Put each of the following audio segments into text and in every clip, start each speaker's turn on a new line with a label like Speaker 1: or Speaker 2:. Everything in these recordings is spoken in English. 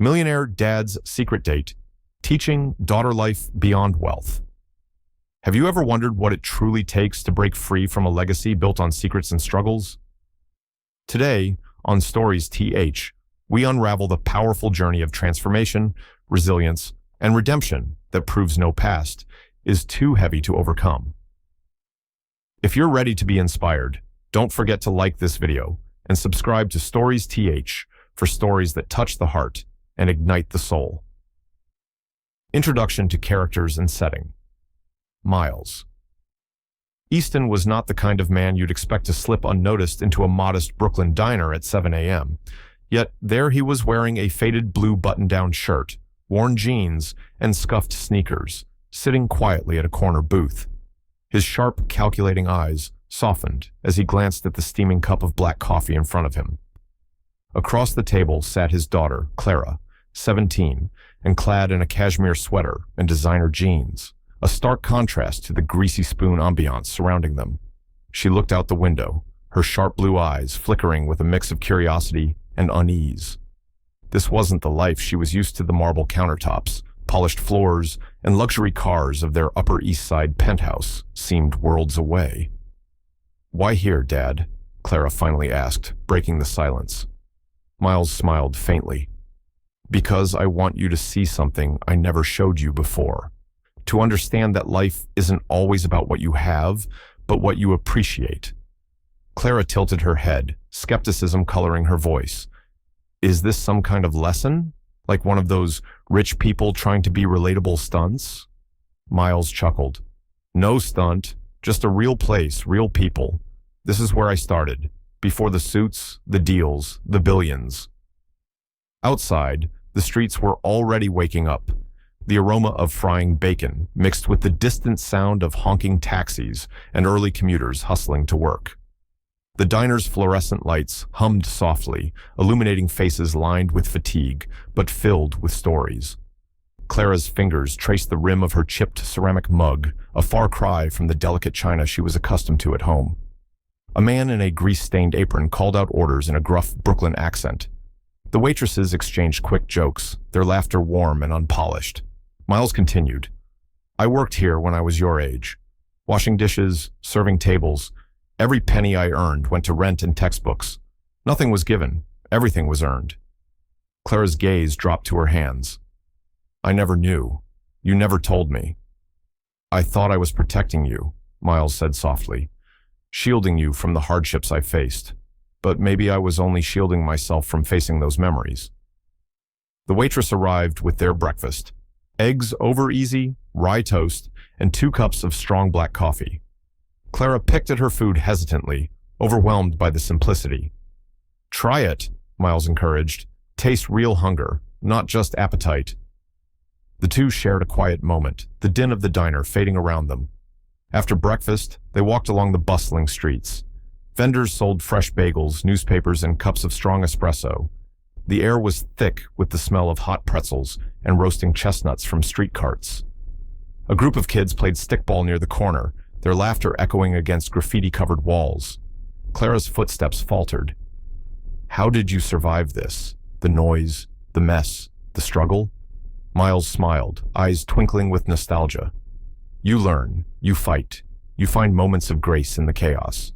Speaker 1: Millionaire Dad's Secret Date, Teaching Daughter Life Beyond Wealth. Have you ever wondered what it truly takes to break free from a legacy built on secrets and struggles? Today, on Stories TH, we unravel the powerful journey of transformation, resilience, and redemption that proves no past is too heavy to overcome. If you're ready to be inspired, don't forget to like this video and subscribe to Stories TH for stories that touch the heart and ignite the soul. Introduction to characters and setting. Miles. Easton was not the kind of man you'd expect to slip unnoticed into a modest Brooklyn diner at 7 a.m. Yet there he was wearing a faded blue button-down shirt, worn jeans, and scuffed sneakers, sitting quietly at a corner booth. His sharp, calculating eyes softened as he glanced at the steaming cup of black coffee in front of him. Across the table sat his daughter, Clara, 17, and clad in a cashmere sweater and designer jeans, a stark contrast to the greasy spoon ambiance surrounding them. She looked out the window, her sharp blue eyes flickering with a mix of curiosity and unease. This wasn't the life she was used to. The marble countertops, polished floors, and luxury cars of their Upper East Side penthouse seemed worlds away. "Why here, Dad?" Clara finally asked, breaking the silence. Miles smiled faintly. "Because I want you to see something I never showed you before. To understand that life isn't always about what you have, but what you appreciate." Clara tilted her head, skepticism coloring her voice. "Is this some kind of lesson? Like one of those rich people trying to be relatable stunts?" Miles chuckled. "No stunt, just a real place, real people. This is where I started, before the suits, the deals, the billions." Outside, the streets were already waking up. The aroma of frying bacon mixed with the distant sound of honking taxis and early commuters hustling to work. The diner's fluorescent lights hummed softly, illuminating faces lined with fatigue, but filled with stories. Clara's fingers traced the rim of her chipped ceramic mug, a far cry from the delicate china she was accustomed to at home. A man in a grease-stained apron called out orders in a gruff Brooklyn accent. The waitresses exchanged quick jokes, their laughter warm and unpolished. Miles continued, "I worked here when I was your age. Washing dishes, serving tables. Every penny I earned went to rent and textbooks. Nothing was given, everything was earned." Clara's gaze dropped to her hands. "I never knew. You never told me." "I thought I was protecting you," Miles said softly, "shielding you from the hardships I faced. But maybe I was only shielding myself from facing those memories." The waitress arrived with their breakfast: eggs over easy, rye toast, and 2 cups of strong black coffee. Clara picked at her food hesitantly, overwhelmed by the simplicity. "Try it," Miles encouraged. "Taste real hunger, not just appetite." The two shared a quiet moment, the din of the diner fading around them. After breakfast, they walked along the bustling streets. Vendors sold fresh bagels, newspapers, and cups of strong espresso. The air was thick with the smell of hot pretzels and roasting chestnuts from street carts. A group of kids played stickball near the corner, their laughter echoing against graffiti-covered walls. Clara's footsteps faltered. "How did you survive this? The noise, the mess, the struggle?" Miles smiled, eyes twinkling with nostalgia. "You learn, you fight, you find moments of grace in the chaos."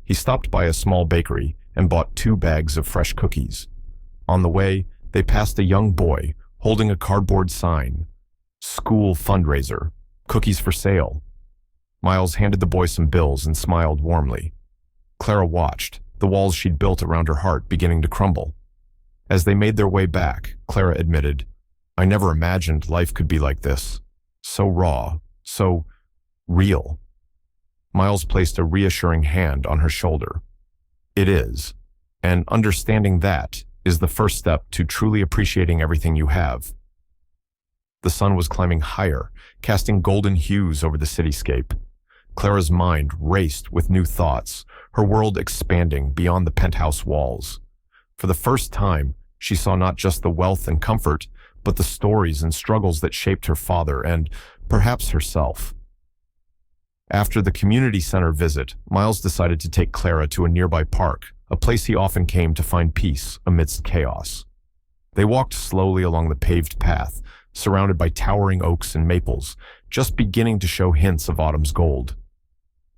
Speaker 1: He stopped by a small bakery and bought 2 bags of fresh cookies. On the way, they passed a young boy holding a cardboard sign. "School fundraiser, cookies for sale." Miles handed the boy some bills and smiled warmly. Clara watched, the walls she'd built around her heart beginning to crumble. As they made their way back, Clara admitted, "I never imagined life could be like this. So raw, so real." Miles placed a reassuring hand on her shoulder. "It is, and understanding that is the first step to truly appreciating everything you have." The sun was climbing higher, casting golden hues over the cityscape. Clara's mind raced with new thoughts, her world expanding beyond the penthouse walls. For the first time, she saw not just the wealth and comfort, but the stories and struggles that shaped her father and, perhaps, herself. After the community center visit, Miles decided to take Clara to a nearby park, a place he often came to find peace amidst chaos. They walked slowly along the paved path, surrounded by towering oaks and maples, just beginning to show hints of autumn's gold.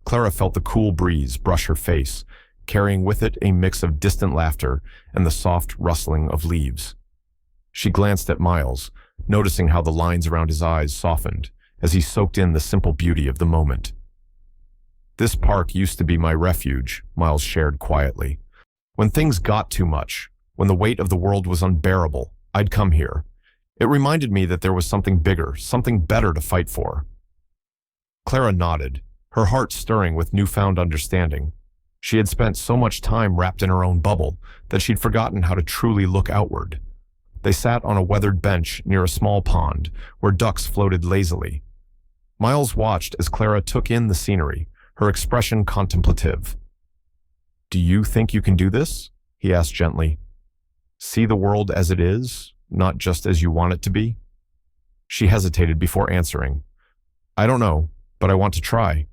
Speaker 1: Clara felt the cool breeze brush her face, carrying with it a mix of distant laughter and the soft rustling of leaves. She glanced at Miles, noticing how the lines around his eyes softened as he soaked in the simple beauty of the moment. "This park used to be my refuge," Miles shared quietly. "When things got too much, when the weight of the world was unbearable, I'd come here. It reminded me that there was something bigger, something better to fight for." Clara nodded, her heart stirring with newfound understanding. She had spent so much time wrapped in her own bubble that she'd forgotten how to truly look outward. They sat on a weathered bench near a small pond where ducks floated lazily. Miles watched as Clara took in the scenery, her expression contemplative. "Do you think you can do this?" he asked gently. "See the world as it is, not just as you want it to be?" She hesitated before answering. "I don't know, but I want to try."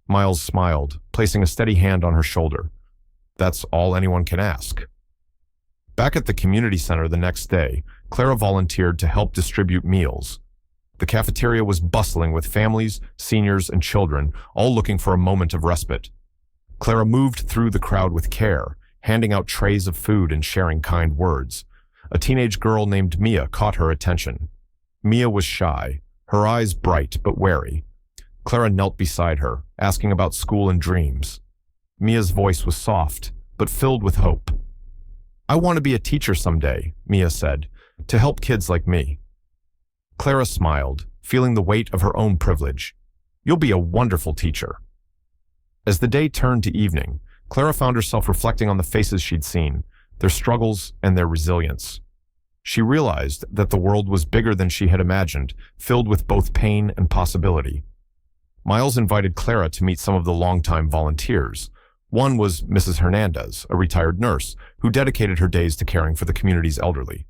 Speaker 1: Miles smiled, placing a steady hand on her shoulder. "That's all anyone can ask." Back at the community center the next day, Clara volunteered to help distribute meals. The cafeteria was bustling with families, seniors, and children, all looking for a moment of respite. Clara moved through the crowd with care, handing out trays of food and sharing kind words. A teenage girl named Mia caught her attention. Mia was shy, her eyes bright but wary. Clara knelt beside her, asking about school and dreams. Mia's voice was soft, but filled with hope. "I want to be a teacher someday," Mia said, "to help kids like me." Clara smiled, feeling the weight of her own privilege. "You'll be a wonderful teacher." As the day turned to evening, Clara found herself reflecting on the faces she'd seen, their struggles and their resilience. She realized that the world was bigger than she had imagined, filled with both pain and possibility. Miles invited Clara to meet some of the longtime volunteers. One was Mrs. Hernandez, a retired nurse, who dedicated her days to caring for the community's elderly.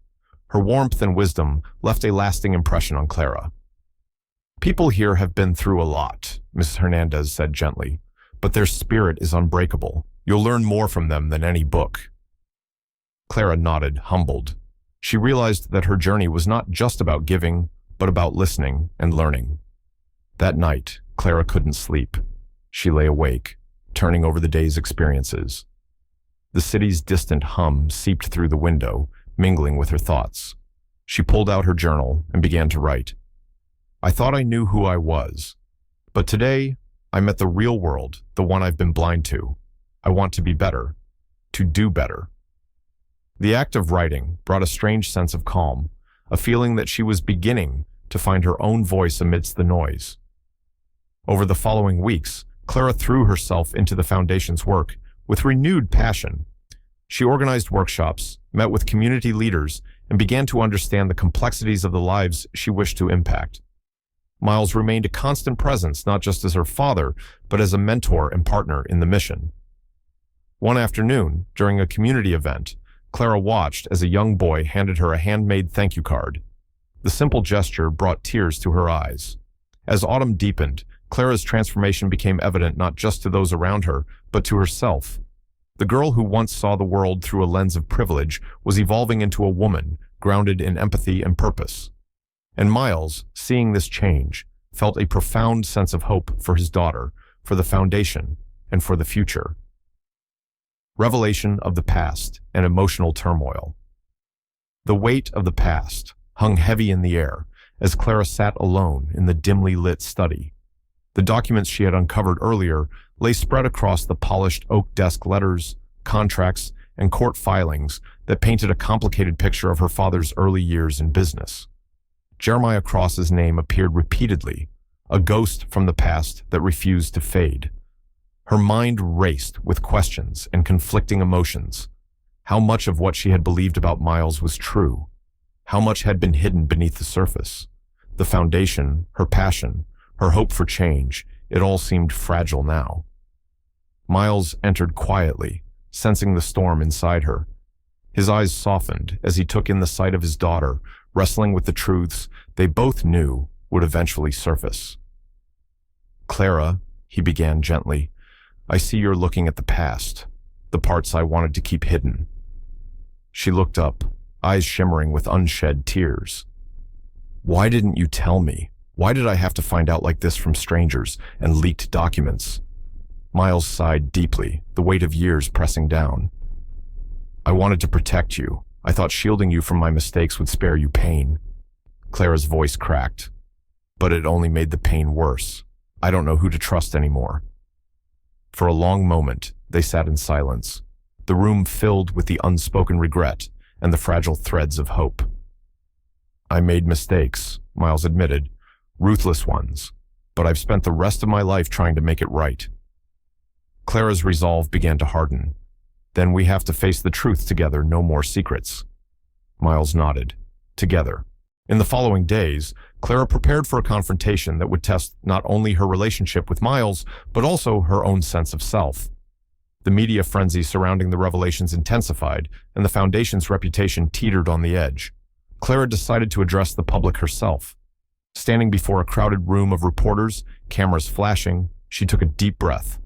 Speaker 1: Her warmth and wisdom left a lasting impression on Clara. "People here have been through a lot," Mrs. Hernandez said gently, "but their spirit is unbreakable. You'll learn more from them than any book." Clara nodded, humbled. She realized that her journey was not just about giving, but about listening and learning. That night, Clara couldn't sleep. She lay awake, turning over the day's experiences. The city's distant hum seeped through the window, mingling with her thoughts. She pulled out her journal and began to write. "I thought I knew who I was, but today I met the real world, the one I've been blind to. I want to be better, to do better." The act of writing brought a strange sense of calm, a feeling that she was beginning to find her own voice amidst the noise. Over the following weeks, Clara threw herself into the foundation's work with renewed passion. She organized workshops, met with community leaders, and began to understand the complexities of the lives she wished to impact. Miles remained a constant presence, not just as her father, but as a mentor and partner in the mission. One afternoon, during a community event, Clara watched as a young boy handed her a handmade thank you card. The simple gesture brought tears to her eyes. As autumn deepened, Clara's transformation became evident not just to those around her, but to herself. The girl who once saw the world through a lens of privilege was evolving into a woman, grounded in empathy and purpose. And Miles, seeing this change, felt a profound sense of hope for his daughter, for the foundation, and for the future. Revelation of the past and emotional turmoil. The weight of the past hung heavy in the air as Clara sat alone in the dimly lit study. The documents she had uncovered earlier lay spread across the polished oak desk letters, contracts, and court filings that painted a complicated picture of her father's early years in business. Jeremiah Cross's name appeared repeatedly, a ghost from the past that refused to fade. Her mind raced with questions and conflicting emotions. How much of what she had believed about Miles was true? How much had been hidden beneath the surface? The foundation, her passion, her hope for change, it all seemed fragile now. Miles entered quietly, sensing the storm inside her. His eyes softened as he took in the sight of his daughter, wrestling with the truths they both knew would eventually surface. "Clara," he began gently, "I see you're looking at the past, the parts I wanted to keep hidden." She looked up, eyes shimmering with unshed tears. Why didn't you tell me? Why did I have to find out like this from strangers and leaked documents? Miles sighed deeply, the weight of years pressing down. I wanted to protect you. I thought shielding you from my mistakes would spare you pain. Clara's voice cracked, but it only made the pain worse. I don't know who to trust anymore. For a long moment, they sat in silence, the room filled with the unspoken regret and the fragile threads of hope. I made mistakes, Miles admitted, ruthless ones, but I've spent the rest of my life trying to make it right. Clara's resolve began to harden. Then we have to face the truth together, no more secrets. Miles nodded. Together. In the following days, Clara prepared for a confrontation that would test not only her relationship with Miles, but also her own sense of self. The media frenzy surrounding the revelations intensified, and the Foundation's reputation teetered on the edge. Clara decided to address the public herself. Standing before a crowded room of reporters, cameras flashing, she took a deep breath.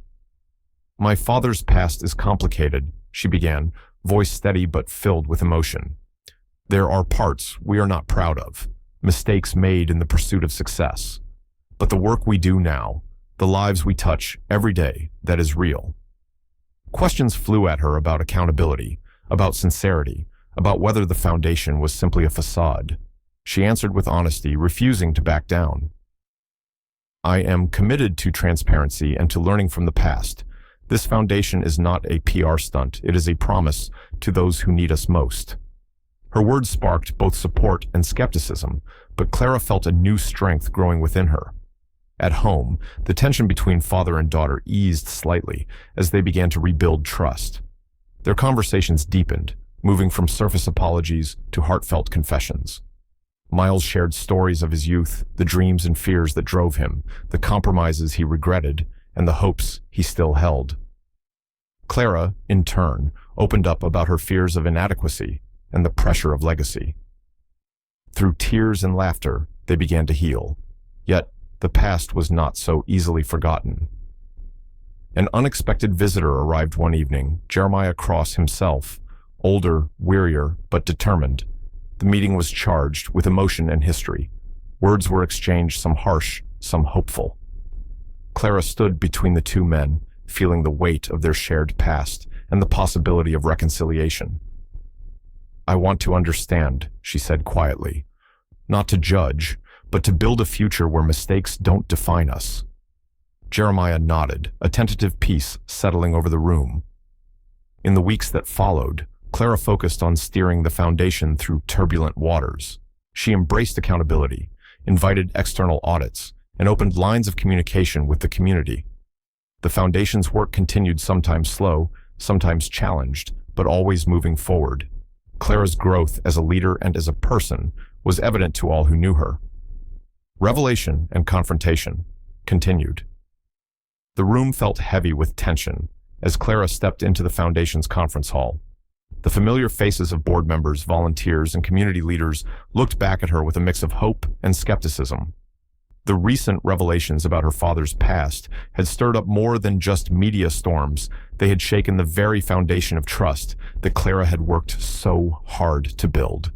Speaker 1: My father's past is complicated, she began, voice steady but filled with emotion. There are parts we are not proud of, mistakes made in the pursuit of success. But the work we do now, the lives we touch every day, that is real. Questions flew at her about accountability, about sincerity, about whether the Foundation was simply a facade. She answered with honesty, refusing to back down. I am committed to transparency and to learning from the past. This Foundation is not a PR stunt. It is a promise to those who need us most. Her words sparked both support and skepticism, but Clara felt a new strength growing within her. At home, the tension between father and daughter eased slightly as they began to rebuild trust. Their conversations deepened, moving from surface apologies to heartfelt confessions. Miles shared stories of his youth, the dreams and fears that drove him, the compromises he regretted, and the hopes he still held. Clara, in turn, opened up about her fears of inadequacy and the pressure of legacy. Through tears and laughter, they began to heal. Yet, the past was not so easily forgotten. An unexpected visitor arrived one evening, Jeremiah Cross himself, older, wearier, but determined. The meeting was charged with emotion and history. Words were exchanged, some harsh, some hopeful. Clara stood between the two men, feeling the weight of their shared past and the possibility of reconciliation. I want to understand, she said quietly. Not to judge, but to build a future where mistakes don't define us. Jeremiah nodded, a tentative peace settling over the room. In the weeks that followed, Clara focused on steering the Foundation through turbulent waters. She embraced accountability, invited external audits, and opened lines of communication with the community. The Foundation's work continued, sometimes slow, sometimes challenged, but always moving forward. Clara's growth as a leader and as a person was evident to all who knew her. Revelation and confrontation continued. The room felt heavy with tension as Clara stepped into the Foundation's conference hall. The familiar faces of board members, volunteers, and community leaders looked back at her with a mix of hope and skepticism. The recent revelations about her father's past had stirred up more than just media storms. They had shaken the very foundation of trust that Clara had worked so hard to build.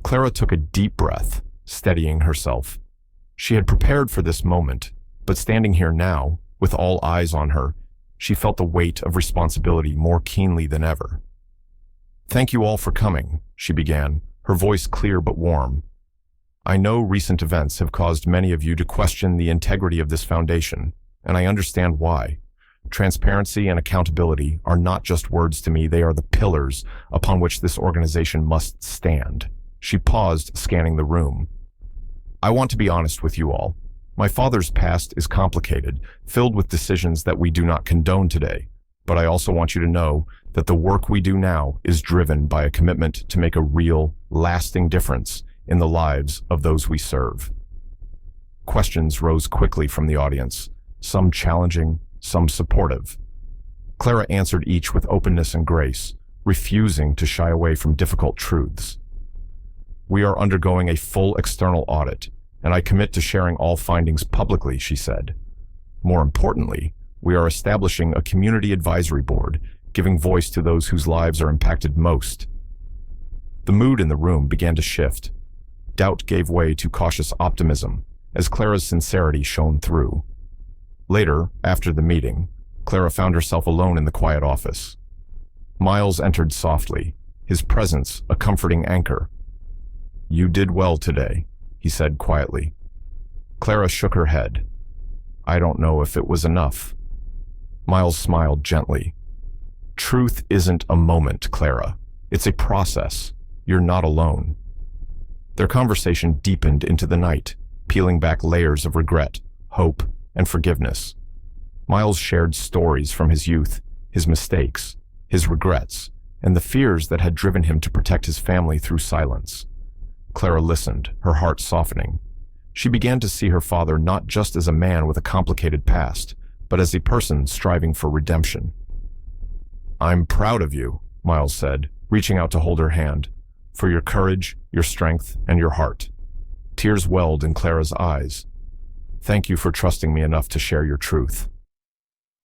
Speaker 1: Clara took a deep breath, steadying herself. She had prepared for this moment, but standing here now, with all eyes on her, she felt the weight of responsibility more keenly than ever. Thank you all for coming, she began, her voice clear but warm. I know recent events have caused many of you to question the integrity of this Foundation, and I understand why. Transparency and accountability are not just words to me, they are the pillars upon which this organization must stand. She paused, scanning the room. I want to be honest with you all. My father's past is complicated, filled with decisions that we do not condone today. But I also want you to know that the work we do now is driven by a commitment to make a real, lasting difference in the lives of those we serve. Questions rose quickly from the audience, some challenging, some supportive. Clara answered each with openness and grace, refusing to shy away from difficult truths. We are undergoing a full external audit, and I commit to sharing all findings publicly, she said. More importantly, we are establishing a community advisory board, giving voice to those whose lives are impacted most. The mood in the room began to shift. Doubt gave way to cautious optimism, as Clara's sincerity shone through. Later, after the meeting, Clara found herself alone in the quiet office. Miles entered softly, his presence a comforting anchor. "You did well today," he said quietly. Clara shook her head. "I don't know if it was enough." Miles smiled gently. "Truth isn't a moment, Clara. It's a process. You're not alone." Their conversation deepened into the night, peeling back layers of regret, hope, and forgiveness. Miles shared stories from his youth, his mistakes, his regrets, and the fears that had driven him to protect his family through silence. Clara listened, her heart softening. She began to see her father not just as a man with a complicated past, but as a person striving for redemption. "I'm proud of you," Miles said, reaching out to hold her hand, "for your courage, your strength, and your heart." Tears welled in Clara's eyes. "Thank you for trusting me enough to share your truth."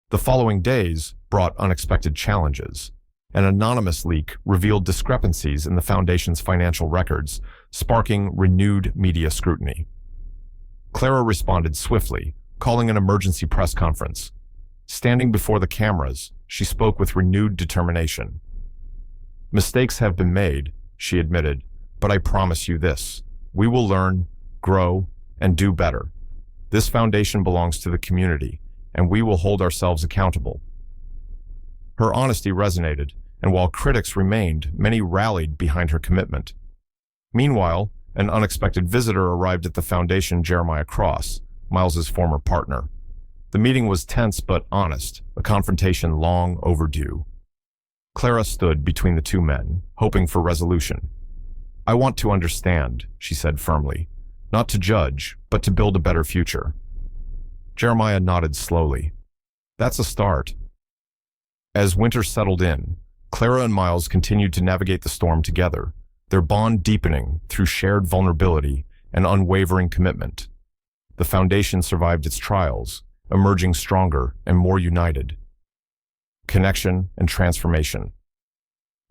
Speaker 1: The following days brought unexpected challenges. An anonymous leak revealed discrepancies in the foundation's financial records, sparking renewed media scrutiny. Clara responded swiftly, calling an emergency press conference. Standing before the cameras, she spoke with renewed determination. "Mistakes have been made," she admitted, "but I promise you this. We will learn, grow, and do better. This foundation belongs to the community, and we will hold ourselves accountable." Her honesty resonated, and while critics remained, many rallied behind her commitment. Meanwhile, an unexpected visitor arrived at the foundation: Jeremiah Cross, Miles's former partner. The meeting was tense but honest, a confrontation long overdue. Clara stood between the two men, hoping for resolution. "I want to understand," she said firmly, "not to judge, but to build a better future." Jeremiah nodded slowly. "That's a start." As winter settled in, Clara and Miles continued to navigate the storm together, their bond deepening through shared vulnerability and unwavering commitment. The foundation survived its trials, emerging stronger and more united. Connection and transformation.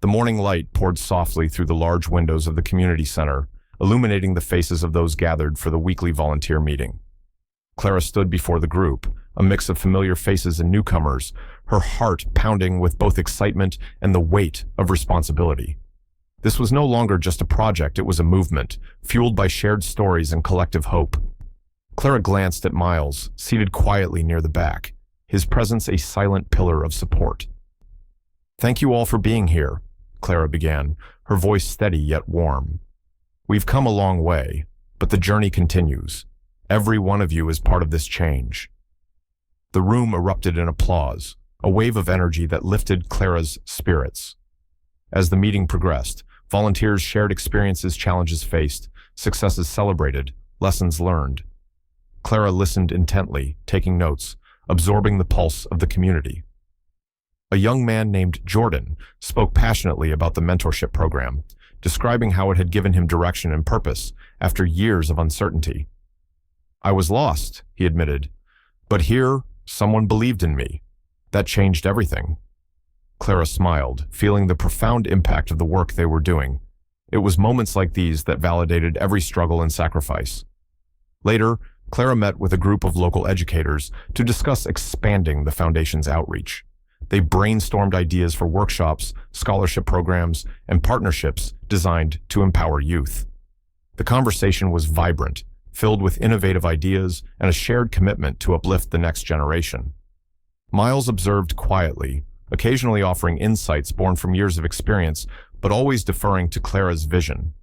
Speaker 1: The morning light poured softly through the large windows of the community center, illuminating the faces of those gathered for the weekly volunteer meeting. Clara stood before the group, a mix of familiar faces and newcomers, her heart pounding with both excitement and the weight of responsibility. This was no longer just a project, it was a movement, fueled by shared stories and collective hope. Clara glanced at Miles, seated quietly near the back, his presence a silent pillar of support. "Thank you all for being here," Clara began, her voice steady yet warm. "We've come a long way, but the journey continues. Every one of you is part of this change." The room erupted in applause, a wave of energy that lifted Clara's spirits. As the meeting progressed, volunteers shared experiences, challenges faced, successes celebrated, lessons learned. Clara listened intently, taking notes, absorbing the pulse of the community. A young man named Jordan spoke passionately about the mentorship program, describing how it had given him direction and purpose after years of uncertainty. "I was lost," he admitted, "but here, someone believed in me. That changed everything." Clara smiled, feeling the profound impact of the work they were doing. It was moments like these that validated every struggle and sacrifice. Later, Clara met with a group of local educators to discuss expanding the foundation's outreach. They brainstormed ideas for workshops, scholarship programs, and partnerships designed to empower youth. The conversation was vibrant, filled with innovative ideas and a shared commitment to uplift the next generation. Miles observed quietly, occasionally offering insights born from years of experience, but always deferring to Clara's vision.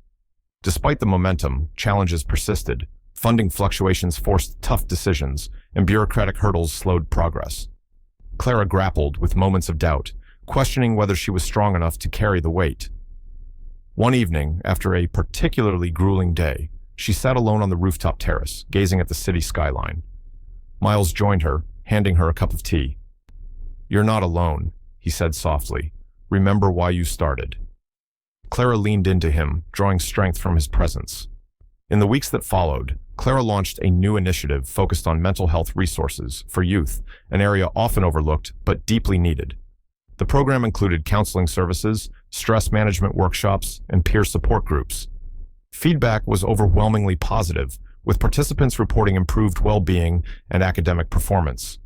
Speaker 1: Despite the momentum, challenges persisted. Funding fluctuations forced tough decisions, and bureaucratic hurdles slowed progress. Clara grappled with moments of doubt, questioning whether she was strong enough to carry the weight. One evening, after a particularly grueling day, she sat alone on the rooftop terrace, gazing at the city skyline. Miles joined her, handing her a cup of tea. "You're not alone," he said softly. "Remember why you started." Clara leaned into him, drawing strength from his presence. In the weeks that followed, Clara launched a new initiative focused on mental health resources for youth, an area often overlooked but deeply needed. The program included counseling services, stress management workshops, and peer support groups. Feedback was overwhelmingly positive, with participants reporting improved well-being and academic performance.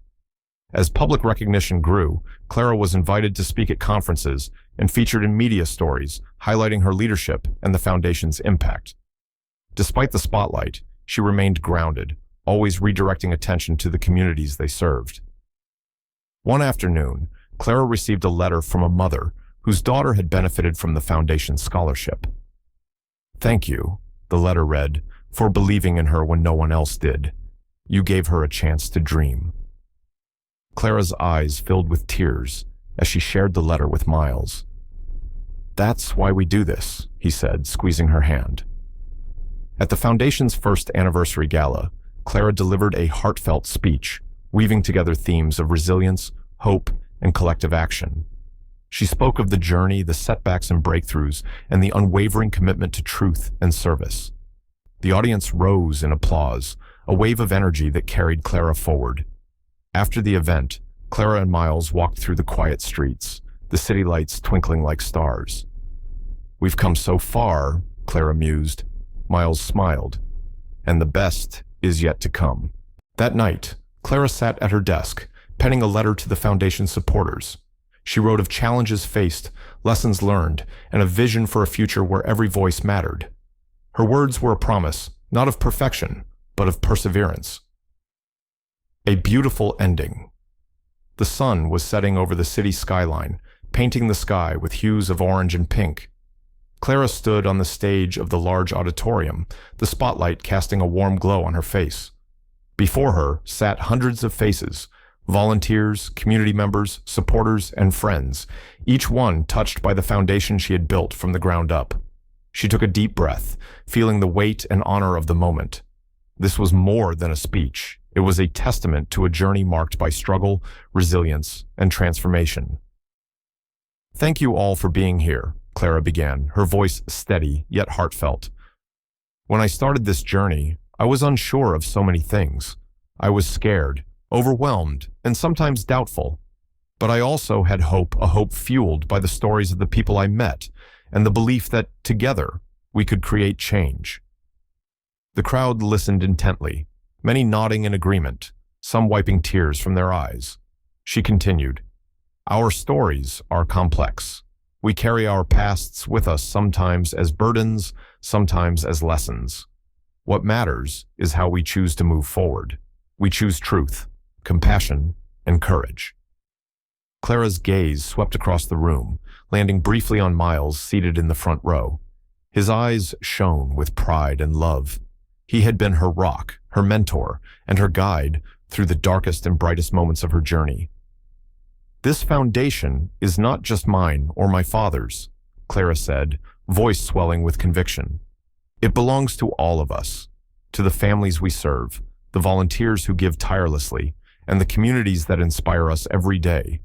Speaker 1: As public recognition grew, Clara was invited to speak at conferences and featured in media stories, highlighting her leadership and the foundation's impact. Despite the spotlight, she remained grounded, always redirecting attention to the communities they served. One afternoon, Clara received a letter from a mother whose daughter had benefited from the foundation's scholarship. "Thank you," the letter read, "for believing in her when no one else did. You gave her a chance to dream." Clara's eyes filled with tears as she shared the letter with Miles. "That's why we do this," he said, squeezing her hand. At the Foundation's first anniversary gala, Clara delivered a heartfelt speech, weaving together themes of resilience, hope, and collective action. She spoke of the journey, the setbacks and breakthroughs, and the unwavering commitment to truth and service. The audience rose in applause, a wave of energy that carried Clara forward. After the event, Clara and Miles walked through the quiet streets, the city lights twinkling like stars. "We've come so far," Clara mused. Miles smiled. "And the best is yet to come." That night, Clara sat at her desk, penning a letter to the Foundation's supporters. She wrote of challenges faced, lessons learned, and a vision for a future where every voice mattered. Her words were a promise, not of perfection, but of perseverance. A beautiful ending. The sun was setting over the city skyline, painting the sky with hues of orange and pink. Clara stood on the stage of the large auditorium, the spotlight casting a warm glow on her face. Before her sat hundreds of faces, volunteers, community members, supporters, and friends, each one touched by the foundation she had built from the ground up. She took a deep breath, feeling the weight and honor of the moment. This was more than a speech. It was a testament to a journey marked by struggle, resilience, and transformation. "Thank you all for being here," Clara began, her voice steady yet heartfelt. "When I started this journey, I was unsure of so many things. I was scared, overwhelmed, and sometimes doubtful. But I also had hope, a hope fueled by the stories of the people I met, and the belief that, together, we could create change." The crowd listened intently, many nodding in agreement, some wiping tears from their eyes. She continued, "Our stories are complex. We carry our pasts with us, sometimes as burdens, sometimes as lessons. What matters is how we choose to move forward. We choose truth, compassion, and courage." Clara's gaze swept across the room, landing briefly on Miles seated in the front row. His eyes shone with pride and love. He had been her rock, her mentor, and her guide through the darkest and brightest moments of her journey. "This foundation is not just mine or my father's," Clara said, voice swelling with conviction. "It belongs to all of us, to the families we serve, the volunteers who give tirelessly, and the communities that inspire us every day."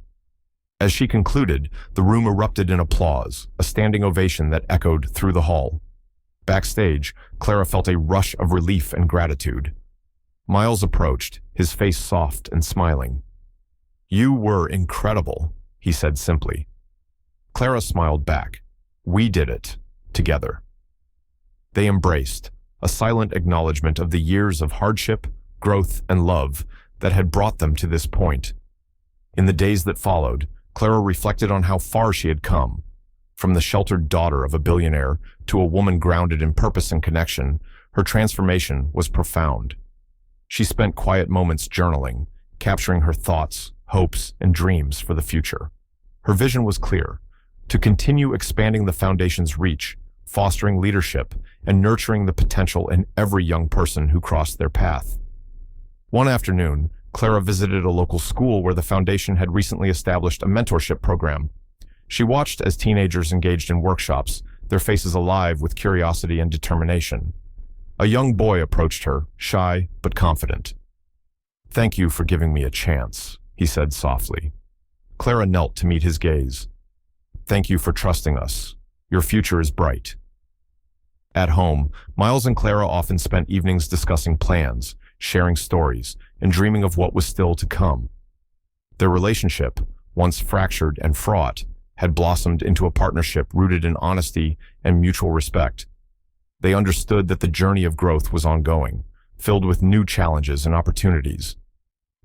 Speaker 1: As she concluded, the room erupted in applause, a standing ovation that echoed through the hall. Backstage, Clara felt a rush of relief and gratitude. Miles approached, his face soft and smiling. "You were incredible," he said simply. Clara smiled back. "We did it, together." They embraced, a silent acknowledgement of the years of hardship, growth, and love that had brought them to this point. In the days that followed, Clara reflected on how far she had come. From the sheltered daughter of a billionaire to a woman grounded in purpose and connection, her transformation was profound. She spent quiet moments journaling, capturing her thoughts, hopes, and dreams for the future. Her vision was clear: to continue expanding the Foundation's reach, fostering leadership, and nurturing the potential in every young person who crossed their path. One afternoon, Clara visited a local school where the Foundation had recently established a mentorship program. She watched as teenagers engaged in workshops, their faces alive with curiosity and determination. A young boy approached her, shy but confident. "Thank you for giving me a chance," he said softly. Clara knelt to meet his gaze. "Thank you for trusting us. Your future is bright." At home, Miles and Clara often spent evenings discussing plans, sharing stories, and dreaming of what was still to come. Their relationship, once fractured and fraught, had blossomed into a partnership rooted in honesty and mutual respect. They understood that the journey of growth was ongoing, filled with new challenges and opportunities.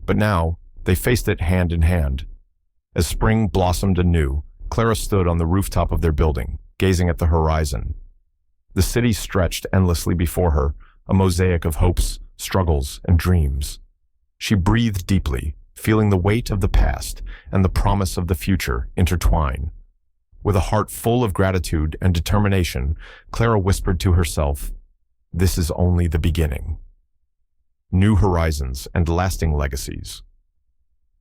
Speaker 1: But now, they faced it hand in hand. As spring blossomed anew, Clara stood on the rooftop of their building, gazing at the horizon. The city stretched endlessly before her, a mosaic of hopes, struggles, and dreams. She breathed deeply, feeling the weight of the past and the promise of the future intertwine. With a heart full of gratitude and determination, Clara whispered to herself, "This is only the beginning." New horizons and lasting legacies.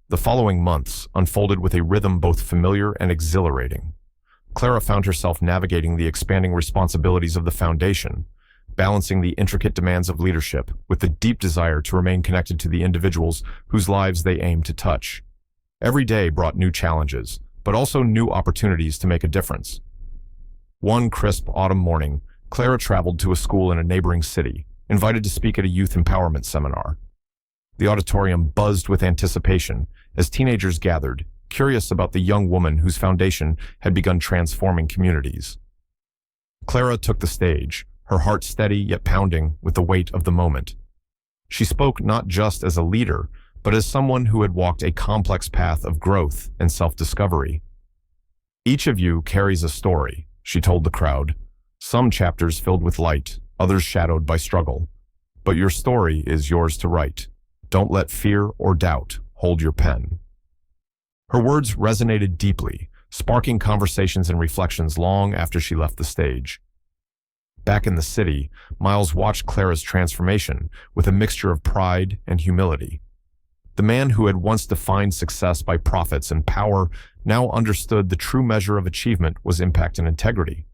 Speaker 1: The following months unfolded with a rhythm both familiar and exhilarating. Clara found herself navigating the expanding responsibilities of the foundation, balancing the intricate demands of leadership with the deep desire to remain connected to the individuals whose lives they aim to touch. Every day brought new challenges, but also new opportunities to make a difference. One crisp autumn morning, Clara traveled to a school in a neighboring city, invited to speak at a youth empowerment seminar. The auditorium buzzed with anticipation as teenagers gathered, curious about the young woman whose foundation had begun transforming communities. Clara took the stage, her heart steady yet pounding with the weight of the moment. She spoke not just as a leader, but as someone who had walked a complex path of growth and self-discovery. "Each of you carries a story," she told the crowd. "Some chapters filled with light, others shadowed by struggle. But your story is yours to write. Don't let fear or doubt hold your pen." Her words resonated deeply, sparking conversations and reflections long after she left the stage. Back in the city, Miles watched Clara's transformation with a mixture of pride and humility. The man who had once defined success by profits and power now understood the true measure of achievement was impact and integrity.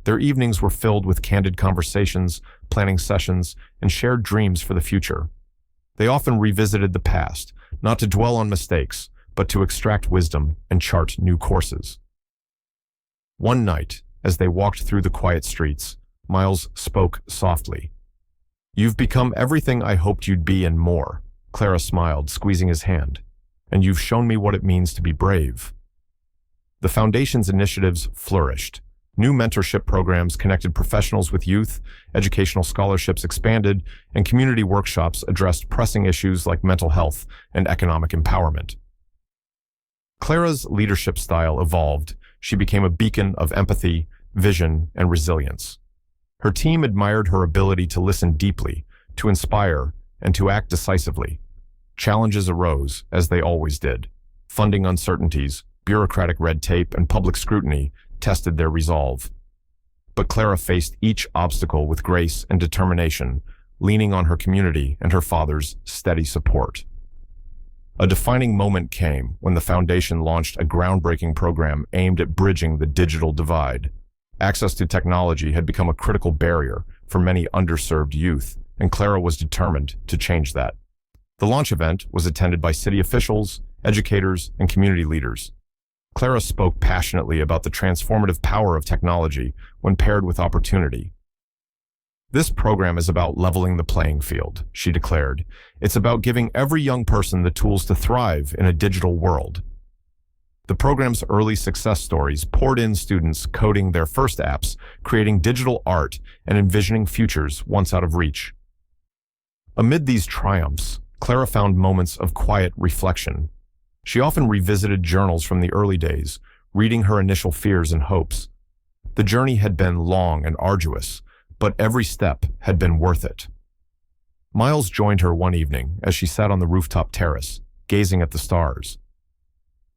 Speaker 1: Their evenings were filled with candid conversations, planning sessions, and shared dreams for the future. They often revisited the past, not to dwell on mistakes, but to extract wisdom and chart new courses. One night, as they walked through the quiet streets, Miles spoke softly. "You've become everything I hoped you'd be and more," Clara smiled, squeezing his hand. "And you've shown me what it means to be brave." The Foundation's initiatives flourished. New mentorship programs connected professionals with youth, educational scholarships expanded, and community workshops addressed pressing issues like mental health and economic empowerment. Clara's leadership style evolved. She became a beacon of empathy, vision, and resilience. Her team admired her ability to listen deeply, to inspire, and to act decisively. Challenges arose, as they always did. Funding uncertainties, bureaucratic red tape, and public scrutiny tested their resolve. But Clara faced each obstacle with grace and determination, leaning on her community and her father's steady support. A defining moment came when the Foundation launched a groundbreaking program aimed at bridging the digital divide. Access to technology had become a critical barrier for many underserved youth, and Clara was determined to change that. The launch event was attended by city officials, educators, and community leaders. Clara spoke passionately about the transformative power of technology when paired with opportunity. "This program is about leveling the playing field," she declared. "It's about giving every young person the tools to thrive in a digital world." The program's early success stories poured in students coding their first apps, creating digital art, and envisioning futures once out of reach. Amid these triumphs, Clara found moments of quiet reflection. She often revisited journals from the early days, reading her initial fears and hopes. The journey had been long and arduous, but every step had been worth it. Miles joined her one evening as she sat on the rooftop terrace, gazing at the stars.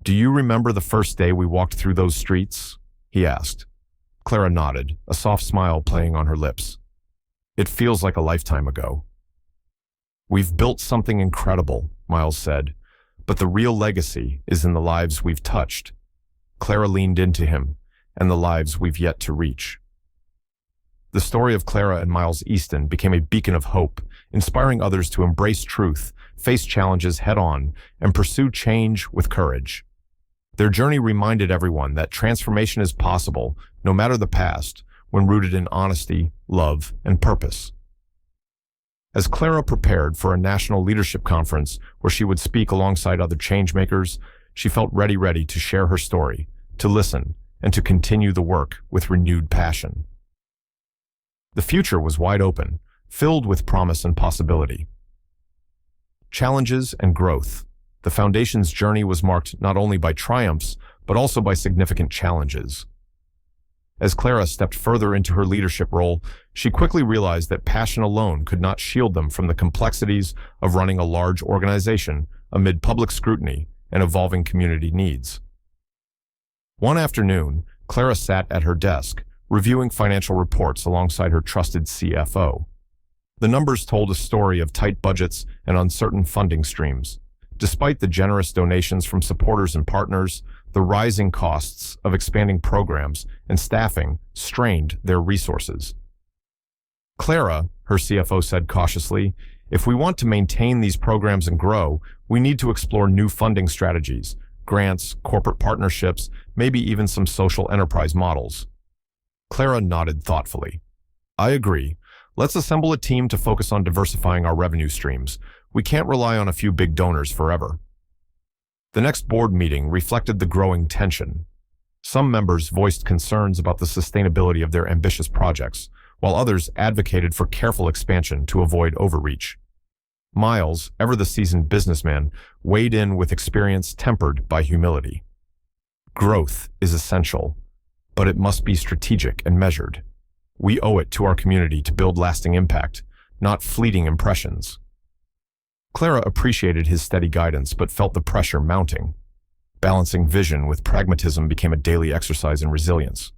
Speaker 1: "Do you remember the first day we walked through those streets?" he asked. Clara nodded, a soft smile playing on her lips. "It feels like a lifetime ago." "We've built something incredible," Miles said, "but the real legacy is in the lives we've touched." Clara leaned into him, "and the lives we've yet to reach." The story of Clara and Miles Easton became a beacon of hope, inspiring others to embrace truth, face challenges head-on, and pursue change with courage. Their journey reminded everyone that transformation is possible, no matter the past, when rooted in honesty, love, and purpose. As Clara prepared for a national leadership conference where she would speak alongside other changemakers, she felt ready to share her story, to listen, and to continue the work with renewed passion. The future was wide open, filled with promise and possibility. Challenges and growth. The Foundation's journey was marked not only by triumphs, but also by significant challenges. As Clara stepped further into her leadership role, she quickly realized that passion alone could not shield them from the complexities of running a large organization amid public scrutiny and evolving community needs. One afternoon, Clara sat at her desk, reviewing financial reports alongside her trusted CFO. The numbers told a story of tight budgets and uncertain funding streams. Despite the generous donations from supporters and partners, the rising costs of expanding programs and staffing strained their resources. Clara, her CFO said cautiously, if we want to maintain these programs and grow, we need to explore new funding strategies, grants, corporate partnerships, maybe even some social enterprise models. Clara nodded thoughtfully. I agree. Let's assemble a team to focus on diversifying our revenue streams. We can't rely on a few big donors forever. The next board meeting reflected the growing tension. Some members voiced concerns about the sustainability of their ambitious projects, while others advocated for careful expansion to avoid overreach. Miles, ever the seasoned businessman, weighed in with experience tempered by humility. Growth is essential, but it must be strategic and measured. We owe it to our community to build lasting impact, not fleeting impressions. Clara appreciated his steady guidance but felt the pressure mounting. Balancing vision with pragmatism became a daily exercise in resilience.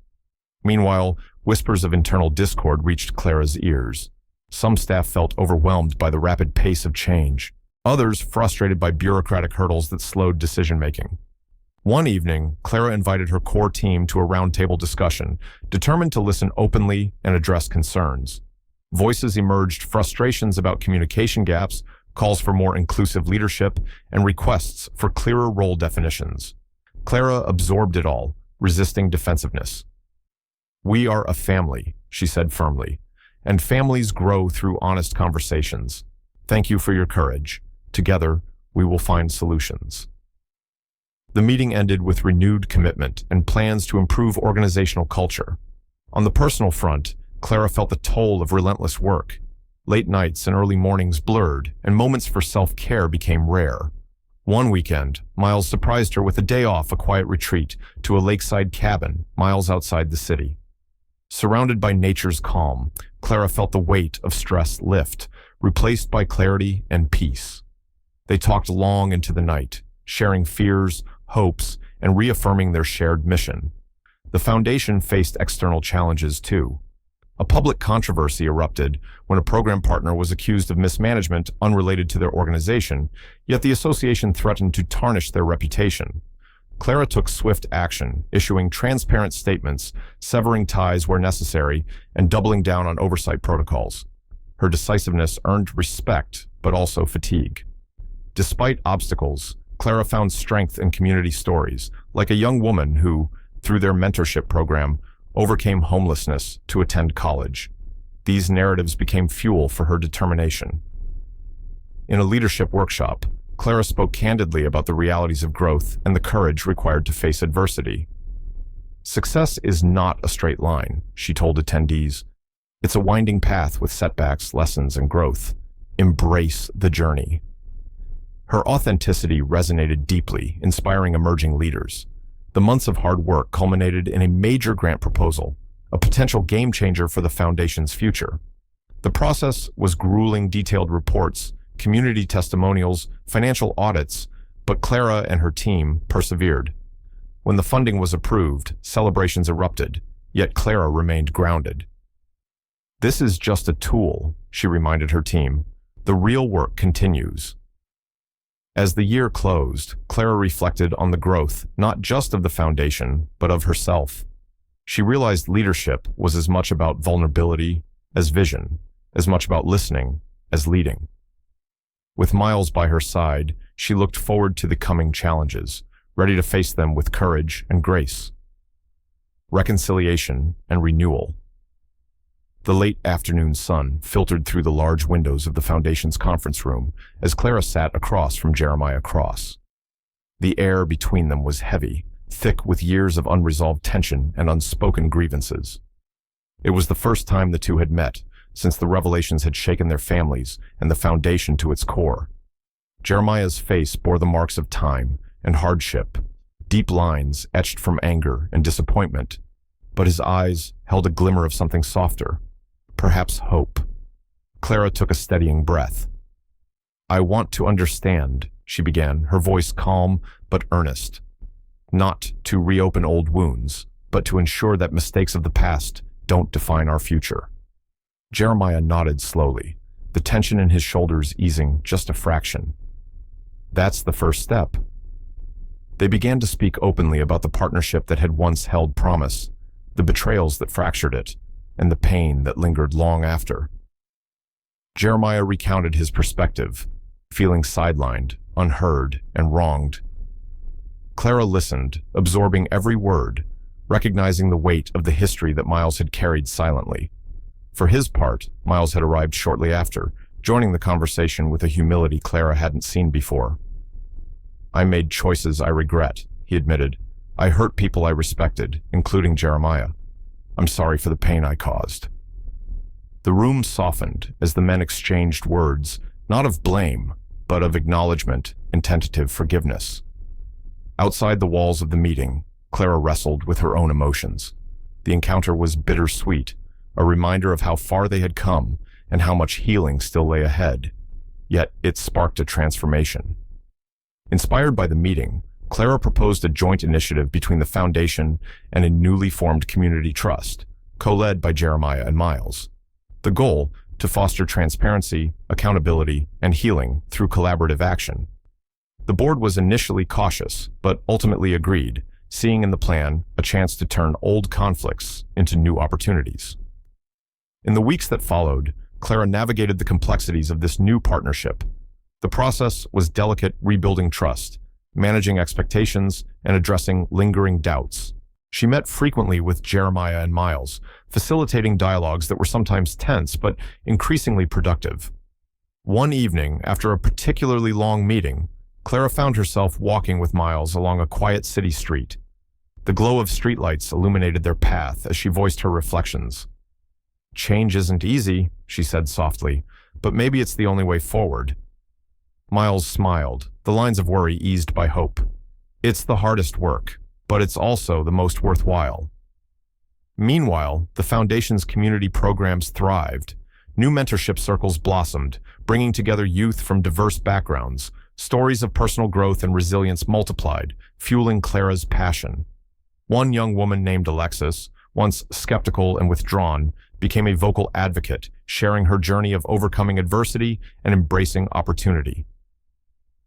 Speaker 1: Meanwhile, whispers of internal discord reached Clara's ears. Some staff felt overwhelmed by the rapid pace of change, others frustrated by bureaucratic hurdles that slowed decision-making. One evening, Clara invited her core team to a roundtable discussion, determined to listen openly and address concerns. Voices emerged, frustrations about communication gaps, calls for more inclusive leadership, and requests for clearer role definitions. Clara absorbed it all, resisting defensiveness. We are a family, she said firmly, and families grow through honest conversations. Thank you for your courage. Together, we will find solutions. The meeting ended with renewed commitment and plans to improve organizational culture. On the personal front, Clara felt the toll of relentless work. Late nights and early mornings blurred, and moments for self-care became rare. One weekend, Miles surprised her with a day off, a quiet retreat to a lakeside cabin miles outside the city. Surrounded by nature's calm, Clara felt the weight of stress lift, replaced by clarity and peace. They talked long into the night, sharing fears, hopes, and reaffirming their shared mission. The Foundation faced external challenges too. A public controversy erupted when a program partner was accused of mismanagement unrelated to their organization, yet the association threatened to tarnish their reputation. Clara took swift action, issuing transparent statements, severing ties where necessary, and doubling down on oversight protocols. Her decisiveness earned respect, but also fatigue. Despite obstacles, Clara found strength in community stories, like a young woman who, through their mentorship program, overcame homelessness to attend college. These narratives became fuel for her determination. In a leadership workshop, Clara spoke candidly about the realities of growth and the courage required to face adversity. Success is not a straight line, she told attendees. It's a winding path with setbacks, lessons, and growth. Embrace the journey. Her authenticity resonated deeply, inspiring emerging leaders. The months of hard work culminated in a major grant proposal, a potential game changer for the Foundation's future. The process was grueling, detailed reports, community testimonials, financial audits, but Clara and her team persevered. When the funding was approved, celebrations erupted, yet Clara remained grounded. This is just a tool, she reminded her team. The real work continues. As the year closed, Clara reflected on the growth, not just of the Foundation, but of herself. She realized leadership was as much about vulnerability as vision, as much about listening as leading. With Miles by her side, she looked forward to the coming challenges, ready to face them with courage and grace. Reconciliation and renewal. The late afternoon sun filtered through the large windows of the Foundation's conference room as Clara sat across from Jeremiah Cross. The air between them was heavy, thick with years of unresolved tension and unspoken grievances. It was the first time the two had met, since the revelations had shaken their families and the foundation to its core. Jeremiah's face bore the marks of time and hardship, deep lines etched from anger and disappointment, but his eyes held a glimmer of something softer, perhaps hope. Clara took a steadying breath. "I want to understand," she began, her voice calm but earnest. "Not to reopen old wounds, but to ensure that mistakes of the past don't define our future." Jeremiah nodded slowly, the tension in his shoulders easing just a fraction. "That's the first step." They began to speak openly about the partnership that had once held promise, the betrayals that fractured it, and the pain that lingered long after. Jeremiah recounted his perspective, feeling sidelined, unheard, and wronged. Clara listened, absorbing every word, recognizing the weight of the history that Miles had carried silently. For his part, Miles had arrived shortly after, joining the conversation with a humility Clara hadn't seen before. "I made choices I regret," he admitted. "I hurt people I respected, including Jeremiah. I'm sorry for the pain I caused." The room softened as the men exchanged words, not of blame, but of acknowledgement and tentative forgiveness. Outside the walls of the meeting, Clara wrestled with her own emotions. The encounter was bittersweet, a reminder of how far they had come and how much healing still lay ahead. Yet it sparked a transformation. Inspired by the meeting, Clara proposed a joint initiative between the Foundation and a newly formed community trust, co-led by Jeremiah and Miles. The goal, to foster transparency, accountability, and healing through collaborative action. The board was initially cautious, but ultimately agreed, seeing in the plan a chance to turn old conflicts into new opportunities. In the weeks that followed, Clara navigated the complexities of this new partnership. The process was delicate, rebuilding trust, managing expectations, and addressing lingering doubts. She met frequently with Jeremiah and Miles, facilitating dialogues that were sometimes tense but increasingly productive. One evening, after a particularly long meeting, Clara found herself walking with Miles along a quiet city street. The glow of streetlights illuminated their path as she voiced her reflections. "Change isn't easy," she said softly, "but maybe it's the only way forward." Miles smiled, the lines of worry eased by hope. "It's the hardest work, but it's also the most worthwhile." Meanwhile, the Foundation's community programs thrived. New mentorship circles blossomed, bringing together youth from diverse backgrounds. Stories of personal growth and resilience multiplied, fueling Clara's passion. One young woman named Alexis, once skeptical and withdrawn, became a vocal advocate, sharing her journey of overcoming adversity and embracing opportunity.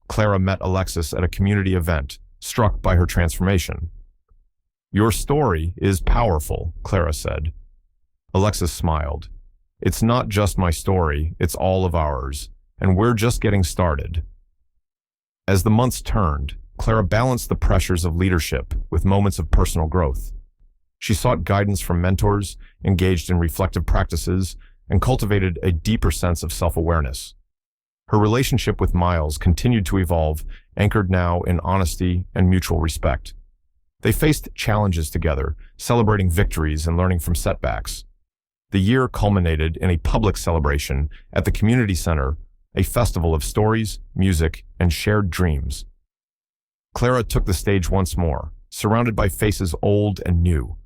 Speaker 1: Clara met Alexis at a community event, struck by her transformation. "Your story is powerful," Clara said. Alexis smiled. "It's not just my story, it's all of ours, and we're just getting started." As the months turned, Clara balanced the pressures of leadership with moments of personal growth. She sought guidance from mentors, engaged in reflective practices, and cultivated a deeper sense of self-awareness. Her relationship with Miles continued to evolve, anchored now in honesty and mutual respect. They faced challenges together, celebrating victories and learning from setbacks. The year culminated in a public celebration at the community center, a festival of stories, music, and shared dreams. Clara took the stage once more, surrounded by faces old and new.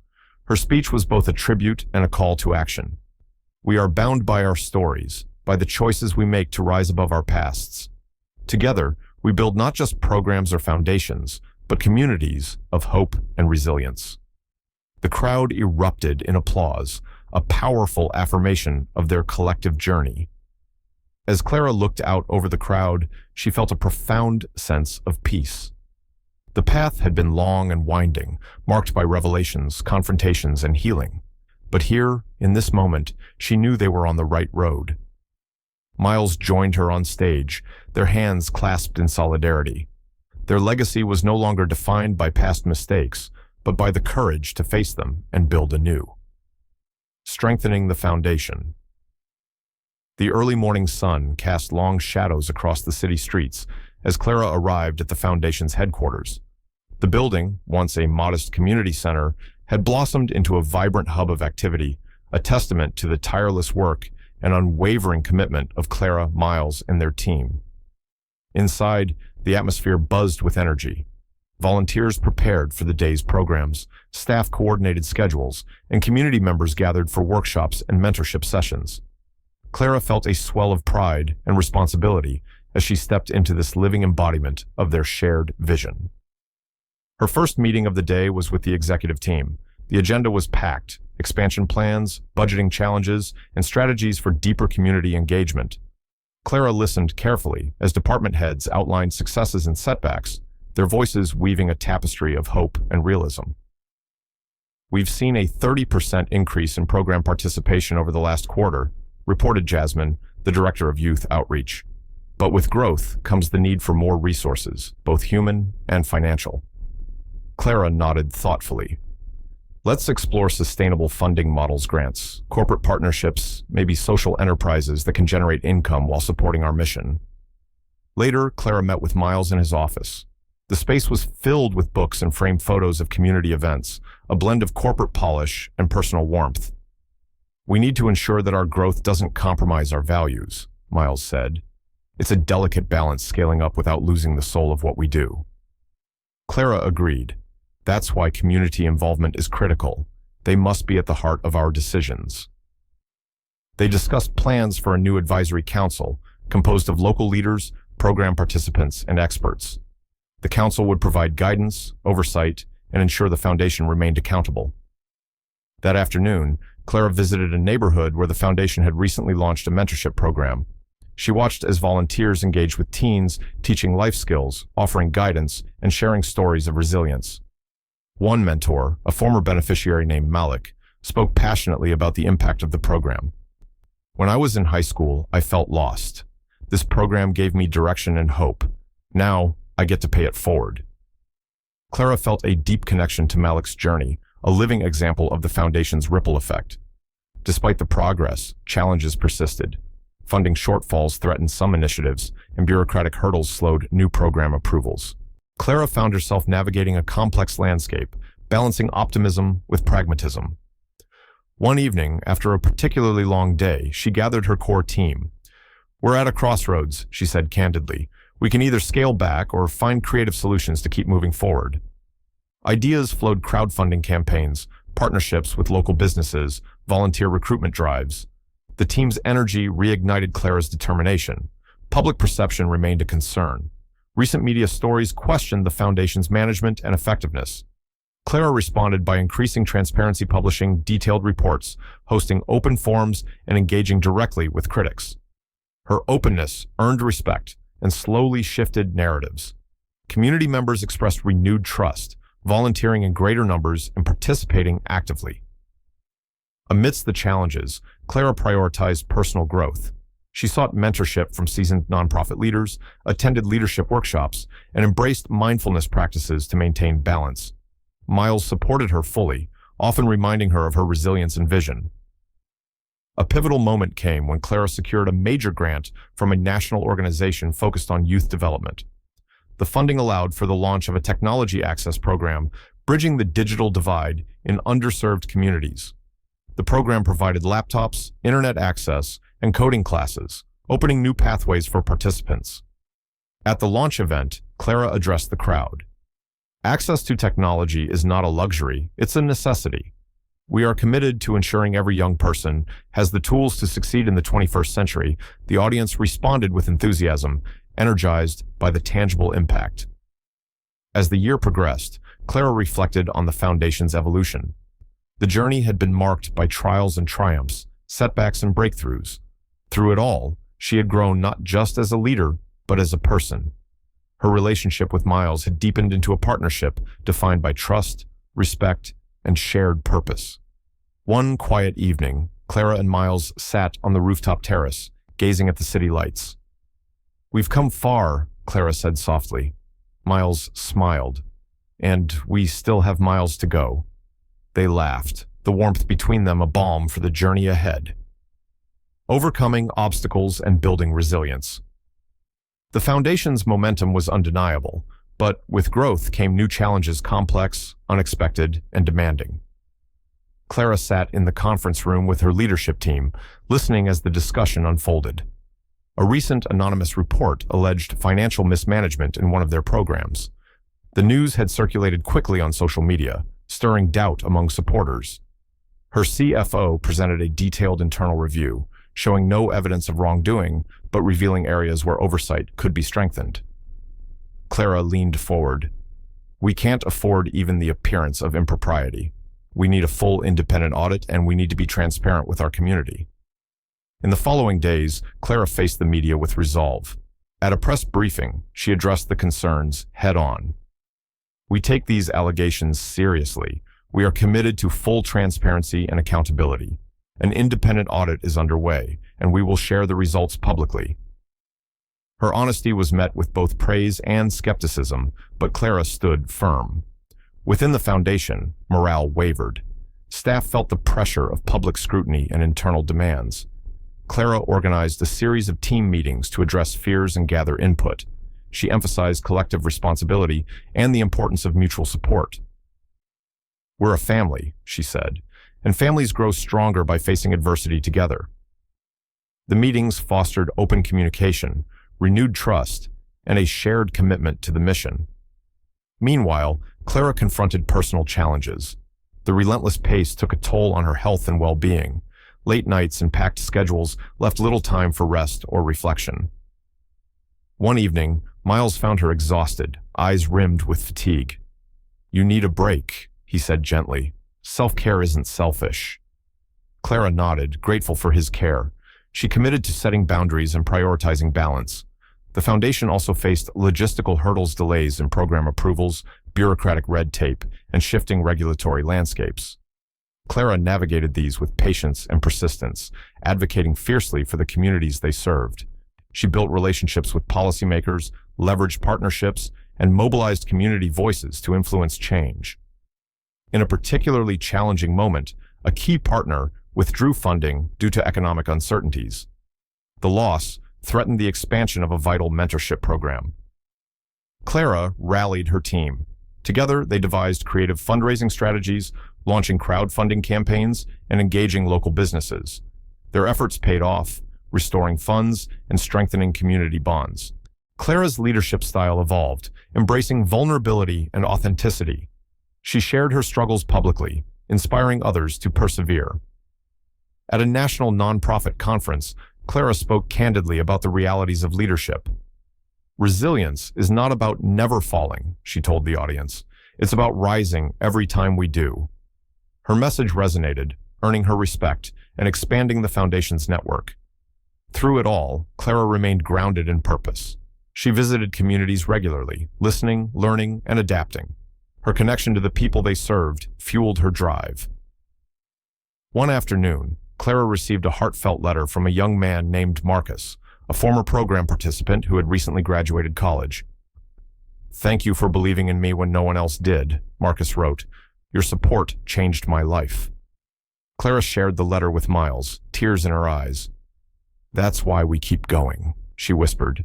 Speaker 1: Her speech was both a tribute and a call to action. "We are bound by our stories, by the choices we make to rise above our pasts. Together, we build not just programs or foundations, but communities of hope and resilience." The crowd erupted in applause, a powerful affirmation of their collective journey. As Clara looked out over the crowd, she felt a profound sense of peace. The path had been long and winding, marked by revelations, confrontations, and healing. But here, in this moment, she knew they were on the right road. Miles joined her on stage, their hands clasped in solidarity. Their legacy was no longer defined by past mistakes, but by the courage to face them and build anew. Strengthening the foundation. The early morning sun cast long shadows across the city streets as Clara arrived at the Foundation's headquarters. The building, once a modest community center, had blossomed into a vibrant hub of activity, a testament to the tireless work and unwavering commitment of Clara, Miles, and their team. Inside, the atmosphere buzzed with energy. Volunteers prepared for the day's programs, staff coordinated schedules, and community members gathered for workshops and mentorship sessions. Clara felt a swell of pride and responsibility as she stepped into this living embodiment of their shared vision. Her first meeting of the day was with the executive team. The agenda was packed: expansion plans, budgeting challenges, and strategies for deeper community engagement. Clara listened carefully as department heads outlined successes and setbacks, their voices weaving a tapestry of hope and realism. "We've seen a 30% increase in program participation over the last quarter," reported Jasmine, the director of youth outreach. "But with growth comes the need for more resources, both human and financial." Clara nodded thoughtfully. "Let's explore sustainable funding models, grants, corporate partnerships, maybe social enterprises that can generate income while supporting our mission." Later, Clara met with Miles in his office. The space was filled with books and framed photos of community events, a blend of corporate polish and personal warmth. "We need to ensure that our growth doesn't compromise our values," Miles said. "It's a delicate balance, scaling up without losing the soul of what we do." Clara agreed. That's why community involvement is critical. They must be at the heart of our decisions. They discussed plans for a new advisory council, composed of local leaders, program participants, and experts. The council would provide guidance, oversight, and ensure the foundation remained accountable. That afternoon, Clara visited a neighborhood where the foundation had recently launched a mentorship program. She watched as volunteers engaged with teens, teaching life skills, offering guidance, and sharing stories of resilience. One mentor, a former beneficiary named Malik, spoke passionately about the impact of the program. "When I was in high school, I felt lost. This program gave me direction and hope. Now, I get to pay it forward." Clara felt a deep connection to Malik's journey, a living example of the foundation's ripple effect. Despite the progress, challenges persisted. Funding shortfalls threatened some initiatives, and bureaucratic hurdles slowed new program approvals. Clara found herself navigating a complex landscape, balancing optimism with pragmatism. One evening, after a particularly long day, she gathered her core team. "We're at a crossroads," she said candidly. "We can either scale back or find creative solutions to keep moving forward." Ideas flowed: crowdfunding campaigns, partnerships with local businesses, volunteer recruitment drives. The team's energy reignited Clara's determination. Public perception remained a concern. Recent media stories questioned the foundation's management and effectiveness. Clara responded by increasing transparency, publishing detailed reports, hosting open forums, and engaging directly with critics. Her openness earned respect and slowly shifted narratives. Community members expressed renewed trust, volunteering in greater numbers and participating actively. Amidst the challenges, Clara prioritized personal growth. She sought mentorship from seasoned nonprofit leaders, attended leadership workshops, and embraced mindfulness practices to maintain balance. Miles supported her fully, often reminding her of her resilience and vision. A pivotal moment came when Clara secured a major grant from a national organization focused on youth development. The funding allowed for the launch of a technology access program, bridging the digital divide in underserved communities. The program provided laptops, internet access, and coding classes, opening new pathways for participants. At the launch event, Clara addressed the crowd. "Access to technology is not a luxury, it's a necessity. We are committed to ensuring every young person has the tools to succeed in the 21st century." The audience responded with enthusiasm, energized by the tangible impact. As the year progressed, Clara reflected on the foundation's evolution. The journey had been marked by trials and triumphs, setbacks and breakthroughs. Through it all, she had grown not just as a leader, but as a person. Her relationship with Miles had deepened into a partnership defined by trust, respect, and shared purpose. One quiet evening, Clara and Miles sat on the rooftop terrace, gazing at the city lights. "We've come far," Clara said softly. Miles smiled. "And we still have miles to go." They laughed, the warmth between them a balm for the journey ahead. Overcoming obstacles and building resilience. The foundation's momentum was undeniable, but with growth came new challenges, complex, unexpected, and demanding. Clara sat in the conference room with her leadership team, listening as the discussion unfolded. A recent anonymous report alleged financial mismanagement in one of their programs. The news had circulated quickly on social media, stirring doubt among supporters. Her CFO presented a detailed internal review, showing no evidence of wrongdoing, but revealing areas where oversight could be strengthened. Clara leaned forward. "We can't afford even the appearance of impropriety. We need a full independent audit, and we need to be transparent with our community." In the following days, Clara faced the media with resolve. At a press briefing, she addressed the concerns head-on. "We take these allegations seriously. We are committed to full transparency and accountability. An independent audit is underway, and we will share the results publicly." Her honesty was met with both praise and skepticism, but Clara stood firm. Within the foundation, morale wavered. Staff felt the pressure of public scrutiny and internal demands. Clara organized a series of team meetings to address fears and gather input. She emphasized collective responsibility and the importance of mutual support. "We're a family," she said, "and families grow stronger by facing adversity together." The meetings fostered open communication, renewed trust, and a shared commitment to the mission. Meanwhile, Clara confronted personal challenges. The relentless pace took a toll on her health and well-being. Late nights and packed schedules left little time for rest or reflection. One evening, Miles found her exhausted, eyes rimmed with fatigue. "You need a break," he said gently. "Self-care isn't selfish." Clara nodded, grateful for his care. She committed to setting boundaries and prioritizing balance. The foundation also faced logistical hurdles, delays in program approvals, bureaucratic red tape, and shifting regulatory landscapes. Clara navigated these with patience and persistence, advocating fiercely for the communities they served. She built relationships with policymakers, leveraged partnerships, and mobilized community voices to influence change. In a particularly challenging moment, a key partner withdrew funding due to economic uncertainties. The loss threatened the expansion of a vital mentorship program. Clara rallied her team. Together, they devised creative fundraising strategies, launching crowdfunding campaigns, and engaging local businesses. Their efforts paid off, restoring funds and strengthening community bonds. Clara's leadership style evolved, embracing vulnerability and authenticity. She shared her struggles publicly, inspiring others to persevere. At a national nonprofit conference, Clara spoke candidly about the realities of leadership. "Resilience is not about never falling," she told the audience. "It's about rising every time we do." Her message resonated, earning her respect and expanding the foundation's network. Through it all, Clara remained grounded in purpose. She visited communities regularly, listening, learning, and adapting. Her connection to the people they served fueled her drive. One afternoon, Clara received a heartfelt letter from a young man named Marcus, a former program participant who had recently graduated college. "Thank you for believing in me when no one else did," Marcus wrote. "Your support changed my life." Clara shared the letter with Miles, tears in her eyes. "That's why we keep going," she whispered.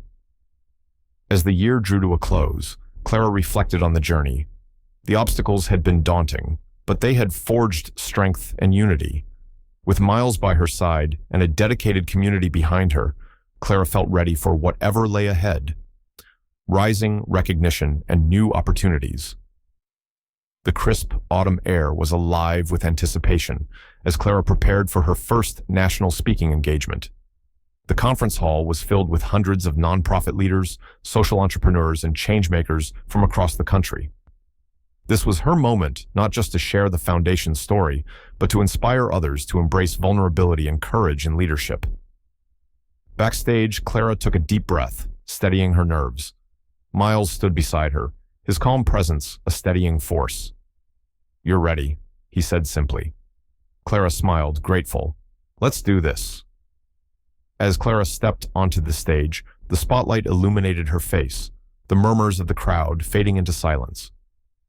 Speaker 1: As the year drew to a close, Clara reflected on the journey. The obstacles had been daunting, but they had forged strength and unity. With Miles by her side and a dedicated community behind her, Clara felt ready for whatever lay ahead. Rising recognition and new opportunities. The crisp autumn air was alive with anticipation as Clara prepared for her first national speaking engagement. The conference hall was filled with hundreds of nonprofit leaders, social entrepreneurs, and changemakers from across the country. This was her moment, not just to share the foundation's story, but to inspire others to embrace vulnerability and courage in leadership. Backstage, Clara took a deep breath, steadying her nerves. Miles stood beside her, his calm presence a steadying force. "You're ready," he said simply. Clara smiled, grateful. "Let's do this." As Clara stepped onto the stage, the spotlight illuminated her face, the murmurs of the crowd fading into silence.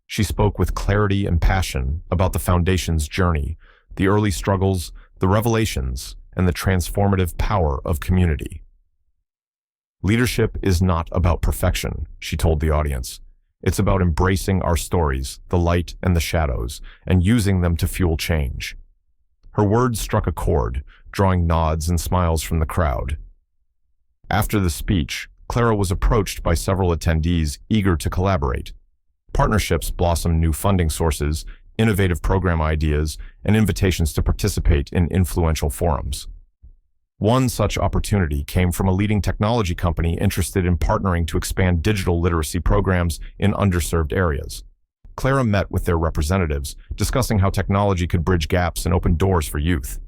Speaker 1: She spoke with clarity and passion about the foundation's journey, the early struggles, the revelations, and the transformative power of community. Leadership is not about perfection, she told the audience. It's about embracing our stories, the light and the shadows, and using them to fuel change. Her words struck a chord, drawing nods and smiles from the crowd. After the speech, Clara was approached by several attendees eager to collaborate. Partnerships blossomed new funding sources, innovative program ideas, and invitations to participate in influential forums. One such opportunity came from a leading technology company interested in partnering to expand digital literacy programs in underserved areas. Clara met with their representatives, discussing how technology could bridge gaps and open doors for youth.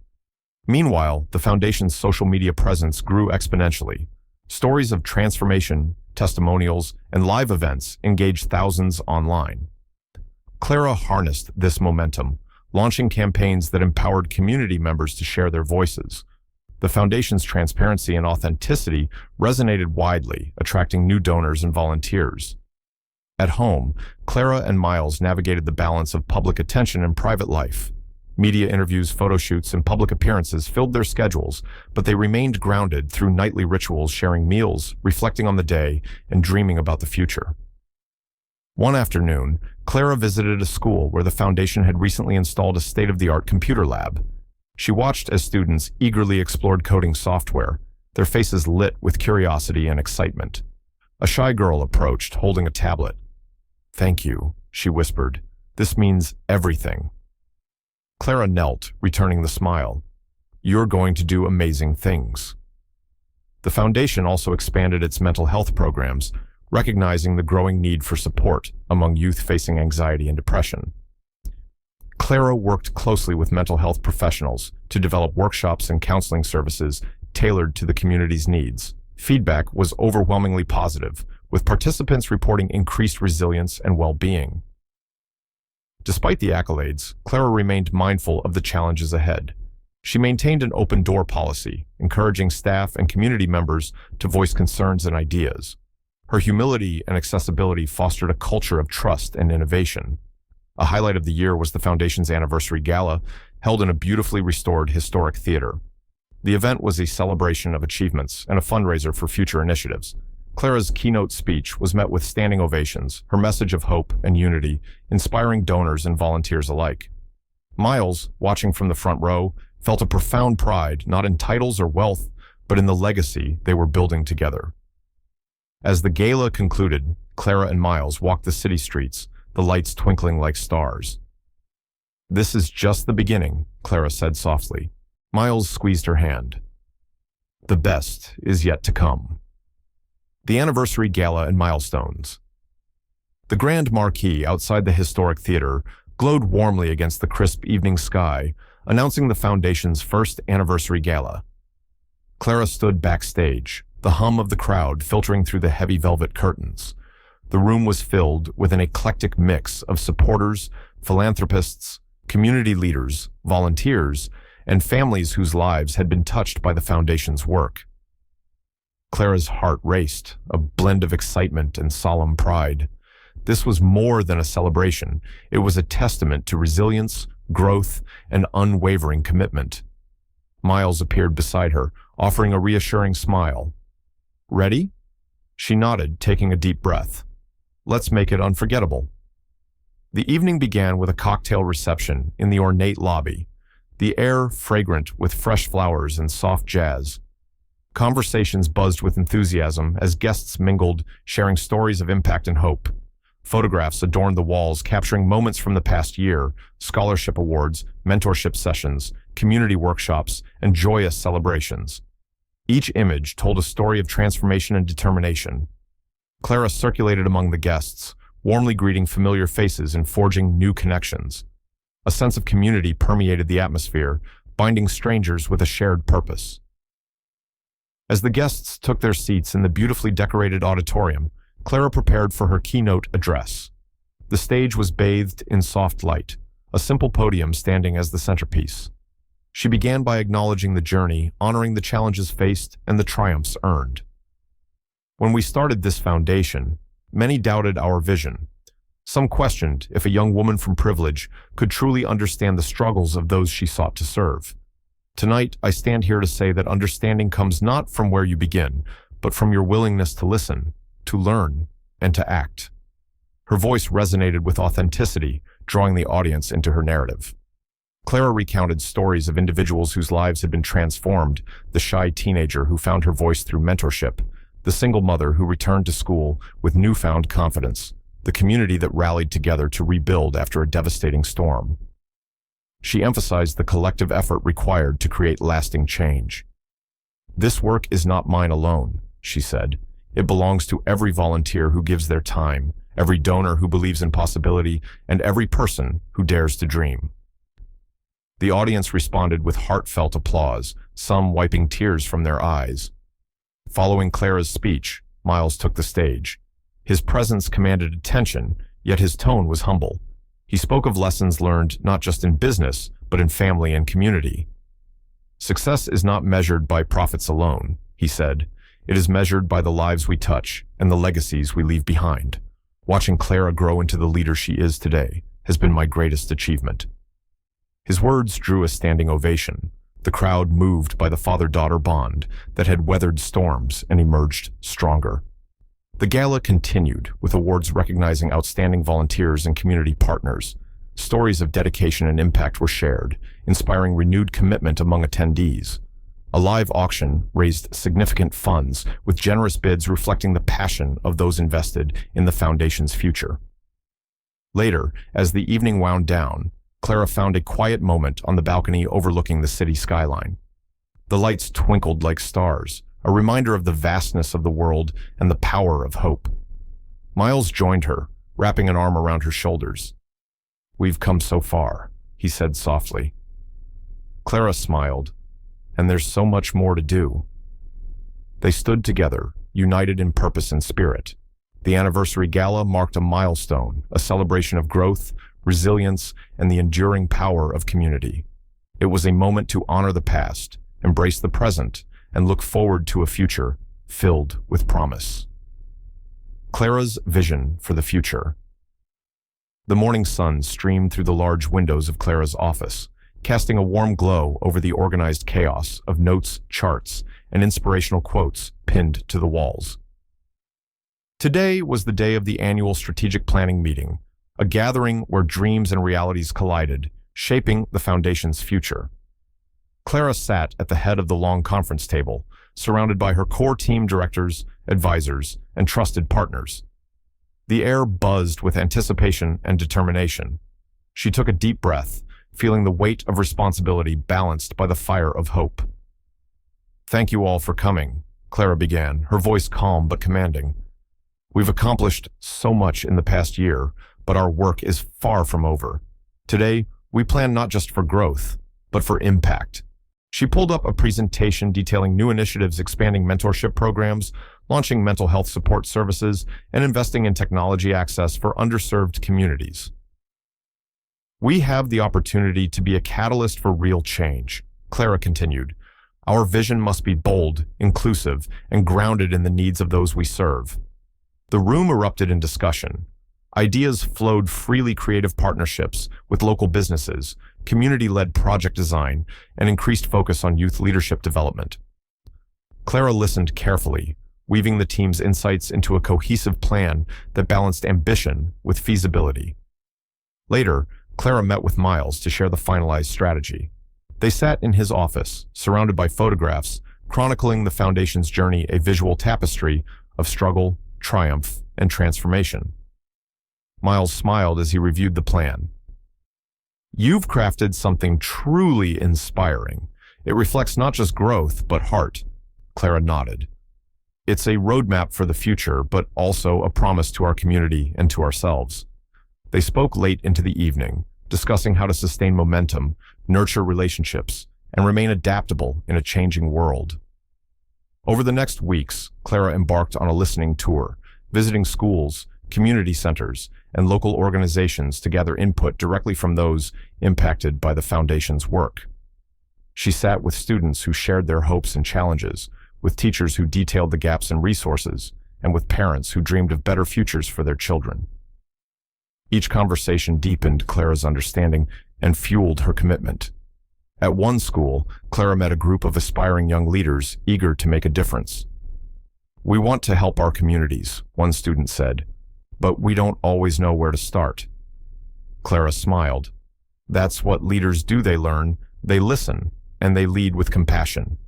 Speaker 1: Meanwhile, the foundation's social media presence grew exponentially. Stories of transformation, testimonials, and live events engaged thousands online. Clara harnessed this momentum, launching campaigns that empowered community members to share their voices. The foundation's transparency and authenticity resonated widely, attracting new donors and volunteers. At home, Clara and Miles navigated the balance of public attention and private life. Media interviews, photo shoots, and public appearances filled their schedules, but they remained grounded through nightly rituals, sharing meals, reflecting on the day, and dreaming about the future. One afternoon, Clara visited a school where the foundation had recently installed a state-of-the-art computer lab. She watched as students eagerly explored coding software, their faces lit with curiosity and excitement. A shy girl approached, holding a tablet. "Thank you," she whispered. "This means everything." Clara knelt, returning the smile. "You're going to do amazing things." The foundation also expanded its mental health programs, recognizing the growing need for support among youth facing anxiety and depression. Clara worked closely with mental health professionals to develop workshops and counseling services tailored to the community's needs. Feedback was overwhelmingly positive, with participants reporting increased resilience and well-being. Despite the accolades, Clara remained mindful of the challenges ahead. She maintained an open-door policy, encouraging staff and community members to voice concerns and ideas. Her humility and accessibility fostered a culture of trust and innovation. A highlight of the year was the Foundation's anniversary gala, held in a beautifully restored historic theater. The event was a celebration of achievements and a fundraiser for future initiatives. Clara's keynote speech was met with standing ovations, her message of hope and unity, inspiring donors and volunteers alike. Miles, watching from the front row, felt a profound pride not in titles or wealth, but in the legacy they were building together. As the gala concluded, Clara and Miles walked the city streets, the lights twinkling like stars. "This is just the beginning," Clara said softly. Miles squeezed her hand. "The best is yet to come." The anniversary gala and milestones. The grand marquee outside the historic theater glowed warmly against the crisp evening sky, announcing the Foundation's first anniversary gala. Clara stood backstage, the hum of the crowd filtering through the heavy velvet curtains. The room was filled with an eclectic mix of supporters, philanthropists, community leaders, volunteers, and families whose lives had been touched by the Foundation's work. Clara's heart raced, a blend of excitement and solemn pride. This was more than a celebration. It was a testament to resilience, growth, and unwavering commitment. Miles appeared beside her, offering a reassuring smile. "Ready?" She nodded, taking a deep breath. "Let's make it unforgettable." The evening began with a cocktail reception in the ornate lobby, the air fragrant with fresh flowers and soft jazz. Conversations buzzed with enthusiasm as guests mingled, sharing stories of impact and hope. Photographs adorned the walls, capturing moments from the past year, scholarship awards, mentorship sessions, community workshops, and joyous celebrations. Each image told a story of transformation and determination. Clara circulated among the guests, warmly greeting familiar faces and forging new connections. A sense of community permeated the atmosphere, binding strangers with a shared purpose. As the guests took their seats in the beautifully decorated auditorium, Clara prepared for her keynote address. The stage was bathed in soft light, a simple podium standing as the centerpiece. She began by acknowledging the journey, honoring the challenges faced and the triumphs earned. "When we started this foundation, many doubted our vision. Some questioned if a young woman from privilege could truly understand the struggles of those she sought to serve. Tonight, I stand here to say that understanding comes not from where you begin, but from your willingness to listen, to learn, and to act. Her voice resonated with authenticity, drawing the audience into her narrative. Clara recounted stories of individuals whose lives had been transformed: the shy teenager who found her voice through mentorship, the single mother who returned to school with newfound confidence, the community that rallied together to rebuild after a devastating storm. She emphasized the collective effort required to create lasting change. "This work is not mine alone," she said. "It belongs to every volunteer who gives their time, every donor who believes in possibility, and every person who dares to dream." The audience responded with heartfelt applause, some wiping tears from their eyes. Following Clara's speech, Miles took the stage. His presence commanded attention, yet his tone was humble. He spoke of lessons learned not just in business, but in family and community. "Success is not measured by profits alone," he said. "It is measured by the lives we touch and the legacies we leave behind. Watching Clara grow into the leader she is today has been my greatest achievement." His words drew a standing ovation, the crowd moved by the father-daughter bond that had weathered storms and emerged stronger. The gala continued, with awards recognizing outstanding volunteers and community partners. Stories of dedication and impact were shared, inspiring renewed commitment among attendees. A live auction raised significant funds, with generous bids reflecting the passion of those invested in the foundation's future. Later, as the evening wound down, Clara found a quiet moment on the balcony overlooking the city skyline. The lights twinkled like stars, a reminder of the vastness of the world and the power of hope. Miles joined her, wrapping an arm around her shoulders. "We've come so far," he said softly. Clara smiled. "And there's so much more to do." They stood together, united in purpose and spirit. The anniversary gala marked a milestone, a celebration of growth, resilience, and the enduring power of community. It was a moment to honor the past, embrace the present, and look forward to a future filled with promise. Clara's vision for the future. The morning sun streamed through the large windows of Clara's office, casting a warm glow over the organized chaos of notes, charts, and inspirational quotes pinned to the walls. Today was the day of the annual strategic planning meeting, a gathering where dreams and realities collided, shaping the foundation's future. Clara sat at the head of the long conference table, surrounded by her core team directors, advisors, and trusted partners. The air buzzed with anticipation and determination. She took a deep breath, feeling the weight of responsibility balanced by the fire of hope. "Thank you all for coming," Clara began, her voice calm but commanding. "We've accomplished so much in the past year, but our work is far from over. Today, we plan not just for growth, but for impact." She pulled up a presentation detailing new initiatives expanding mentorship programs, launching mental health support services, and investing in technology access for underserved communities. "We have the opportunity to be a catalyst for real change," Clara continued. "Our vision must be bold, inclusive, and grounded in the needs of those we serve." The room erupted in discussion. Ideas flowed freely: creative partnerships with local businesses, community-led project design, and increased focus on youth leadership development. Clara listened carefully, weaving the team's insights into a cohesive plan that balanced ambition with feasibility. Later, Clara met with Miles to share the finalized strategy. They sat in his office, surrounded by photographs, chronicling the foundation's journey, a visual tapestry of struggle, triumph, and transformation. Miles smiled as he reviewed the plan. "You've crafted something truly inspiring. It reflects not just growth, but heart." Clara nodded. "It's a roadmap for the future, but also a promise to our community and to ourselves." They spoke late into the evening, discussing how to sustain momentum, nurture relationships, and remain adaptable in a changing world. Over the next weeks, Clara embarked on a listening tour, visiting schools, community centers, and local organizations to gather input directly from those impacted by the foundation's work. She sat with students who shared their hopes and challenges, with teachers who detailed the gaps in resources, and with parents who dreamed of better futures for their children. Each conversation deepened Clara's understanding and fueled her commitment. At one school, Clara met a group of aspiring young leaders eager to make a difference. "We want to help our communities," one student said, "but we don't always know where to start." Clara smiled. "That's what leaders do," they learn. They listen, and they lead with compassion.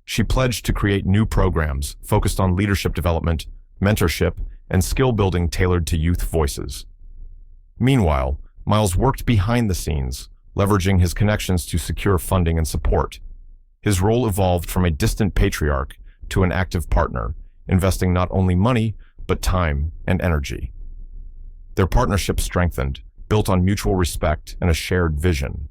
Speaker 1: She pledged to create new programs focused on leadership development, mentorship, and skill building tailored to youth voices. Meanwhile, Miles worked behind the scenes, leveraging his connections to secure funding and support. His role evolved from a distant patriarch to an active partner, investing not only money, but time and energy. Their partnership strengthened, built on mutual respect and a shared vision.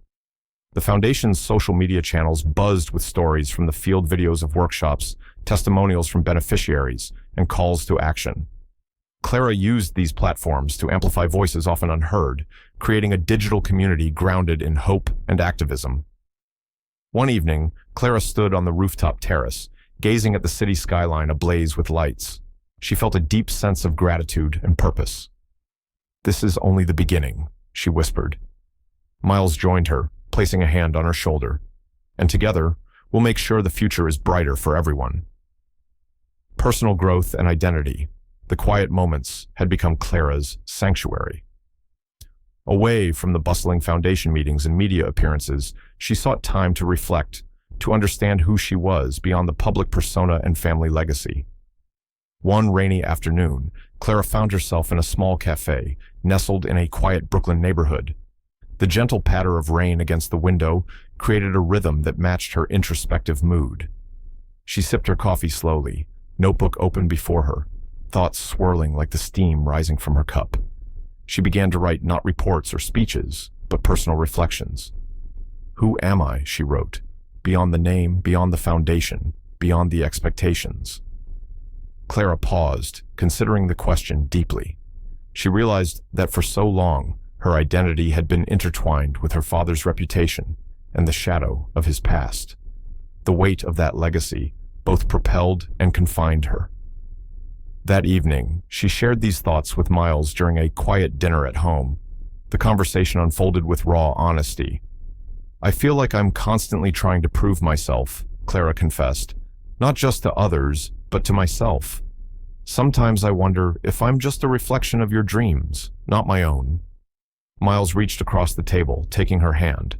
Speaker 1: The foundation's social media channels buzzed with stories from the field videos of workshops, testimonials from beneficiaries, and calls to action. Clara used these platforms to amplify voices often unheard, creating a digital community grounded in hope and activism. One evening, Clara stood on the rooftop terrace, gazing at the city skyline ablaze with lights. She felt a deep sense of gratitude and purpose. "This is only the beginning," she whispered. Miles joined her, placing a hand on her shoulder. "And together, we'll make sure the future is brighter for everyone." Personal growth and identity, the quiet moments, had become Clara's sanctuary. Away from the bustling foundation meetings and media appearances, she sought time to reflect, to understand who she was beyond the public persona and family legacy. One rainy afternoon, Clara found herself in a small cafe, nestled in a quiet Brooklyn neighborhood. The gentle patter of rain against the window created a rhythm that matched her introspective mood. She sipped her coffee slowly, notebook open before her, thoughts swirling like the steam rising from her cup. She began to write not reports or speeches, but personal reflections. "Who am I?" she wrote. "Beyond the name, beyond the foundation, beyond the expectations." Clara paused, considering the question deeply. She realized that for so long, her identity had been intertwined with her father's reputation and the shadow of his past. The weight of that legacy both propelled and confined her. That evening, she shared these thoughts with Miles during a quiet dinner at home. The conversation unfolded with raw honesty. "I feel like I'm constantly trying to prove myself," Clara confessed, "not just to others, but to myself. Sometimes I wonder if I'm just a reflection of your dreams, not my own." Miles reached across the table, taking her hand.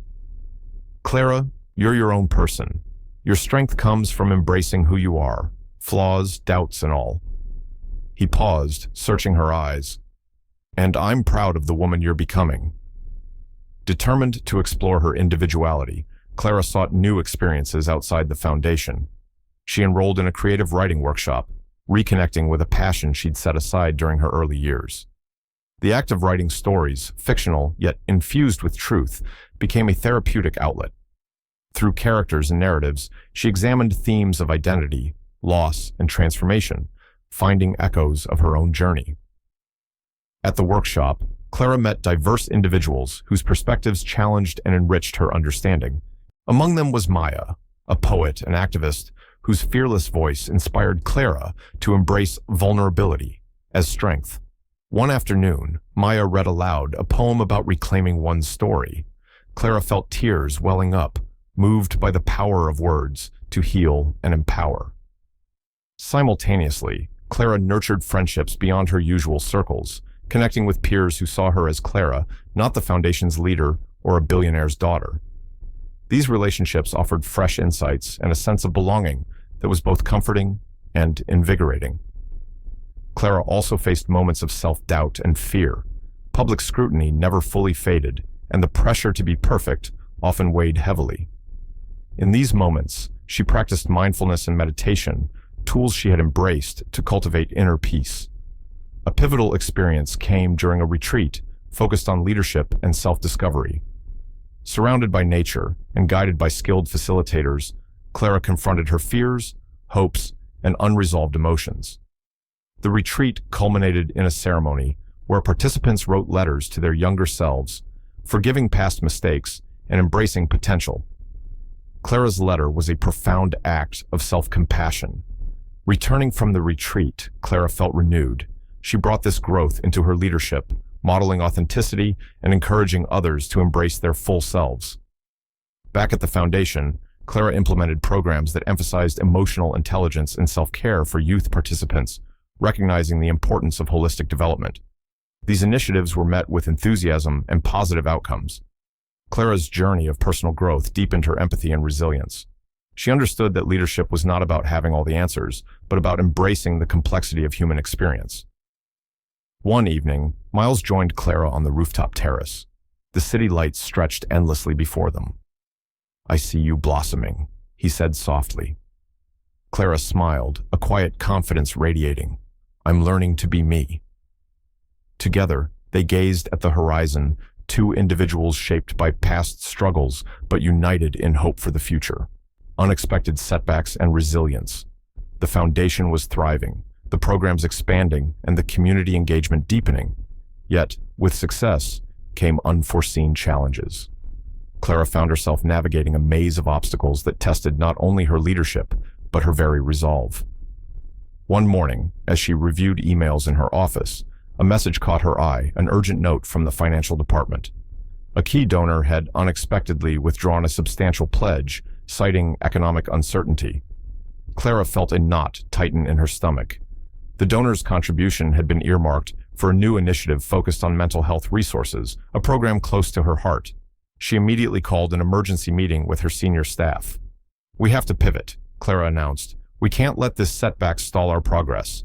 Speaker 1: "Clara, you're your own person. Your strength comes from embracing who you are, flaws, doubts, and all." He paused, searching her eyes. "And I'm proud of the woman you're becoming." Determined to explore her individuality, Clara sought new experiences outside the foundation. She enrolled in a creative writing workshop, reconnecting with a passion she'd set aside during her early years. The act of writing stories, fictional yet infused with truth, became a therapeutic outlet. Through characters and narratives, she examined themes of identity, loss, and transformation, finding echoes of her own journey. At the workshop, Clara met diverse individuals whose perspectives challenged and enriched her understanding. Among them was Maya, a poet and activist whose fearless voice inspired Clara to embrace vulnerability as strength. One afternoon, Maya read aloud a poem about reclaiming one's story. Clara felt tears welling up, moved by the power of words to heal and empower. Simultaneously, Clara nurtured friendships beyond her usual circles, connecting with peers who saw her as Clara, not the foundation's leader or a billionaire's daughter. These relationships offered fresh insights and a sense of belonging that was both comforting and invigorating. Clara also faced moments of self-doubt and fear. Public scrutiny never fully faded, and the pressure to be perfect often weighed heavily. In these moments, she practiced mindfulness and meditation, tools she had embraced to cultivate inner peace. A pivotal experience came during a retreat focused on leadership and self-discovery. Surrounded by nature and guided by skilled facilitators, Clara confronted her fears, hopes, and unresolved emotions. The retreat culminated in a ceremony where participants wrote letters to their younger selves, forgiving past mistakes and embracing potential. Clara's letter was a profound act of self-compassion. Returning from the retreat, Clara felt renewed. She brought this growth into her leadership, modeling authenticity and encouraging others to embrace their full selves. Back at the foundation, Clara implemented programs that emphasized emotional intelligence and self-care for youth participants, recognizing the importance of holistic development. These initiatives were met with enthusiasm and positive outcomes. Clara's journey of personal growth deepened her empathy and resilience. She understood that leadership was not about having all the answers, but about embracing the complexity of human experience. One evening, Miles joined Clara on the rooftop terrace. The city lights stretched endlessly before them. "I see you blossoming," he said softly. Clara smiled, a quiet confidence radiating. "I'm learning to be me." Together, they gazed at the horizon, two individuals shaped by past struggles but united in hope for the future. Unexpected setbacks and resilience. The foundation was thriving, the programs expanding, and the community engagement deepening. Yet, with success, came unforeseen challenges. Clara found herself navigating a maze of obstacles that tested not only her leadership, but her very resolve. One morning, as she reviewed emails in her office, a message caught her eye, an urgent note from the financial department. A key donor had unexpectedly withdrawn a substantial pledge, citing economic uncertainty. Clara felt a knot tighten in her stomach. The donor's contribution had been earmarked for a new initiative focused on mental health resources, a program close to her heart. She immediately called an emergency meeting with her senior staff. "We have to pivot," Clara announced. "We can't let this setback stall our progress."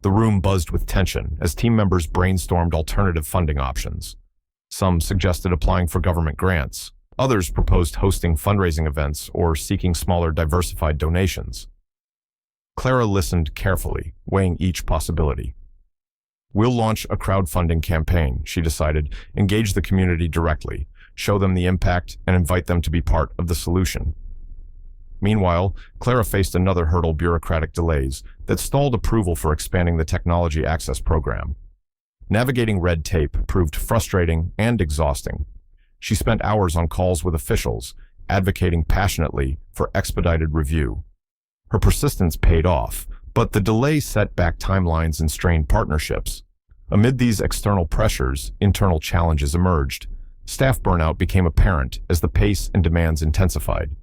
Speaker 1: The room buzzed with tension as team members brainstormed alternative funding options. Some suggested applying for government grants. Others proposed hosting fundraising events or seeking smaller, diversified donations. Clara listened carefully, weighing each possibility. "We'll launch a crowdfunding campaign," she decided. "Engage the community directly, show them the impact, and invite them to be part of the solution." Meanwhile, Clara faced another hurdle: bureaucratic delays that stalled approval for expanding the Technology Access Program. Navigating red tape proved frustrating and exhausting. She spent hours on calls with officials, advocating passionately for expedited review. Her persistence paid off, but the delay set back timelines and strained partnerships. Amid these external pressures, internal challenges emerged. Staff burnout became apparent as the pace and demands intensified.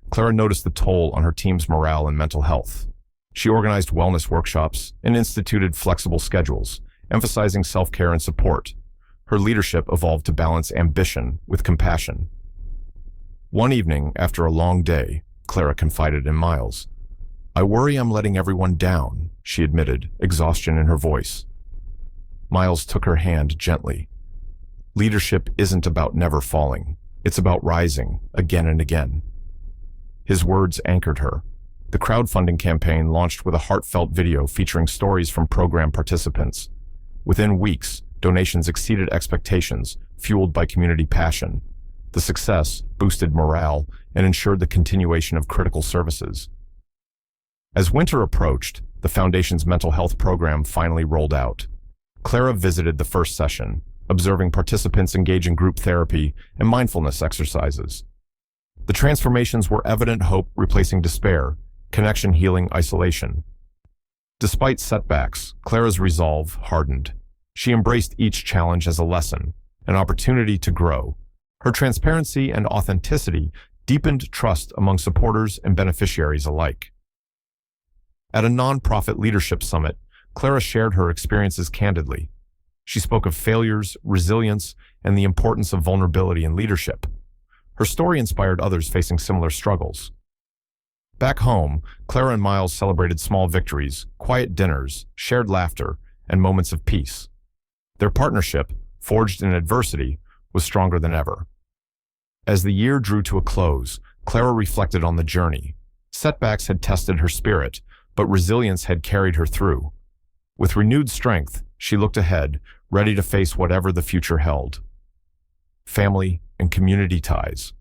Speaker 1: Clara noticed the toll on her team's morale and mental health. She organized wellness workshops and instituted flexible schedules, emphasizing self-care and support. Her leadership evolved to balance ambition with compassion. One evening, after a long day, Clara confided in Miles. "I worry I'm letting everyone down," she admitted, exhaustion in her voice. Miles took her hand gently. "Leadership isn't about never falling. It's about rising again and again." His words anchored her. The crowdfunding campaign launched with a heartfelt video featuring stories from program participants. Within weeks, donations exceeded expectations, fueled by community passion. The success boosted morale and ensured the continuation of critical services. As winter approached, the Foundation's mental health program finally rolled out. Clara visited the first session, observing participants engage in group therapy and mindfulness exercises. The transformations were evident: hope replacing despair, connection healing isolation. Despite setbacks, Clara's resolve hardened. She embraced each challenge as a lesson, an opportunity to grow. Her transparency and authenticity deepened trust among supporters and beneficiaries alike. At a nonprofit leadership summit, Clara shared her experiences candidly. She spoke of failures, resilience, and the importance of vulnerability in leadership. Her story inspired others facing similar struggles. Back home, Clara and Miles celebrated small victories, quiet dinners, shared laughter, and moments of peace. Their partnership, forged in adversity, was stronger than ever. As the year drew to a close, Clara reflected on the journey. Setbacks had tested her spirit, but resilience had carried her through. With renewed strength, she looked ahead, ready to face whatever the future held. Family and community ties.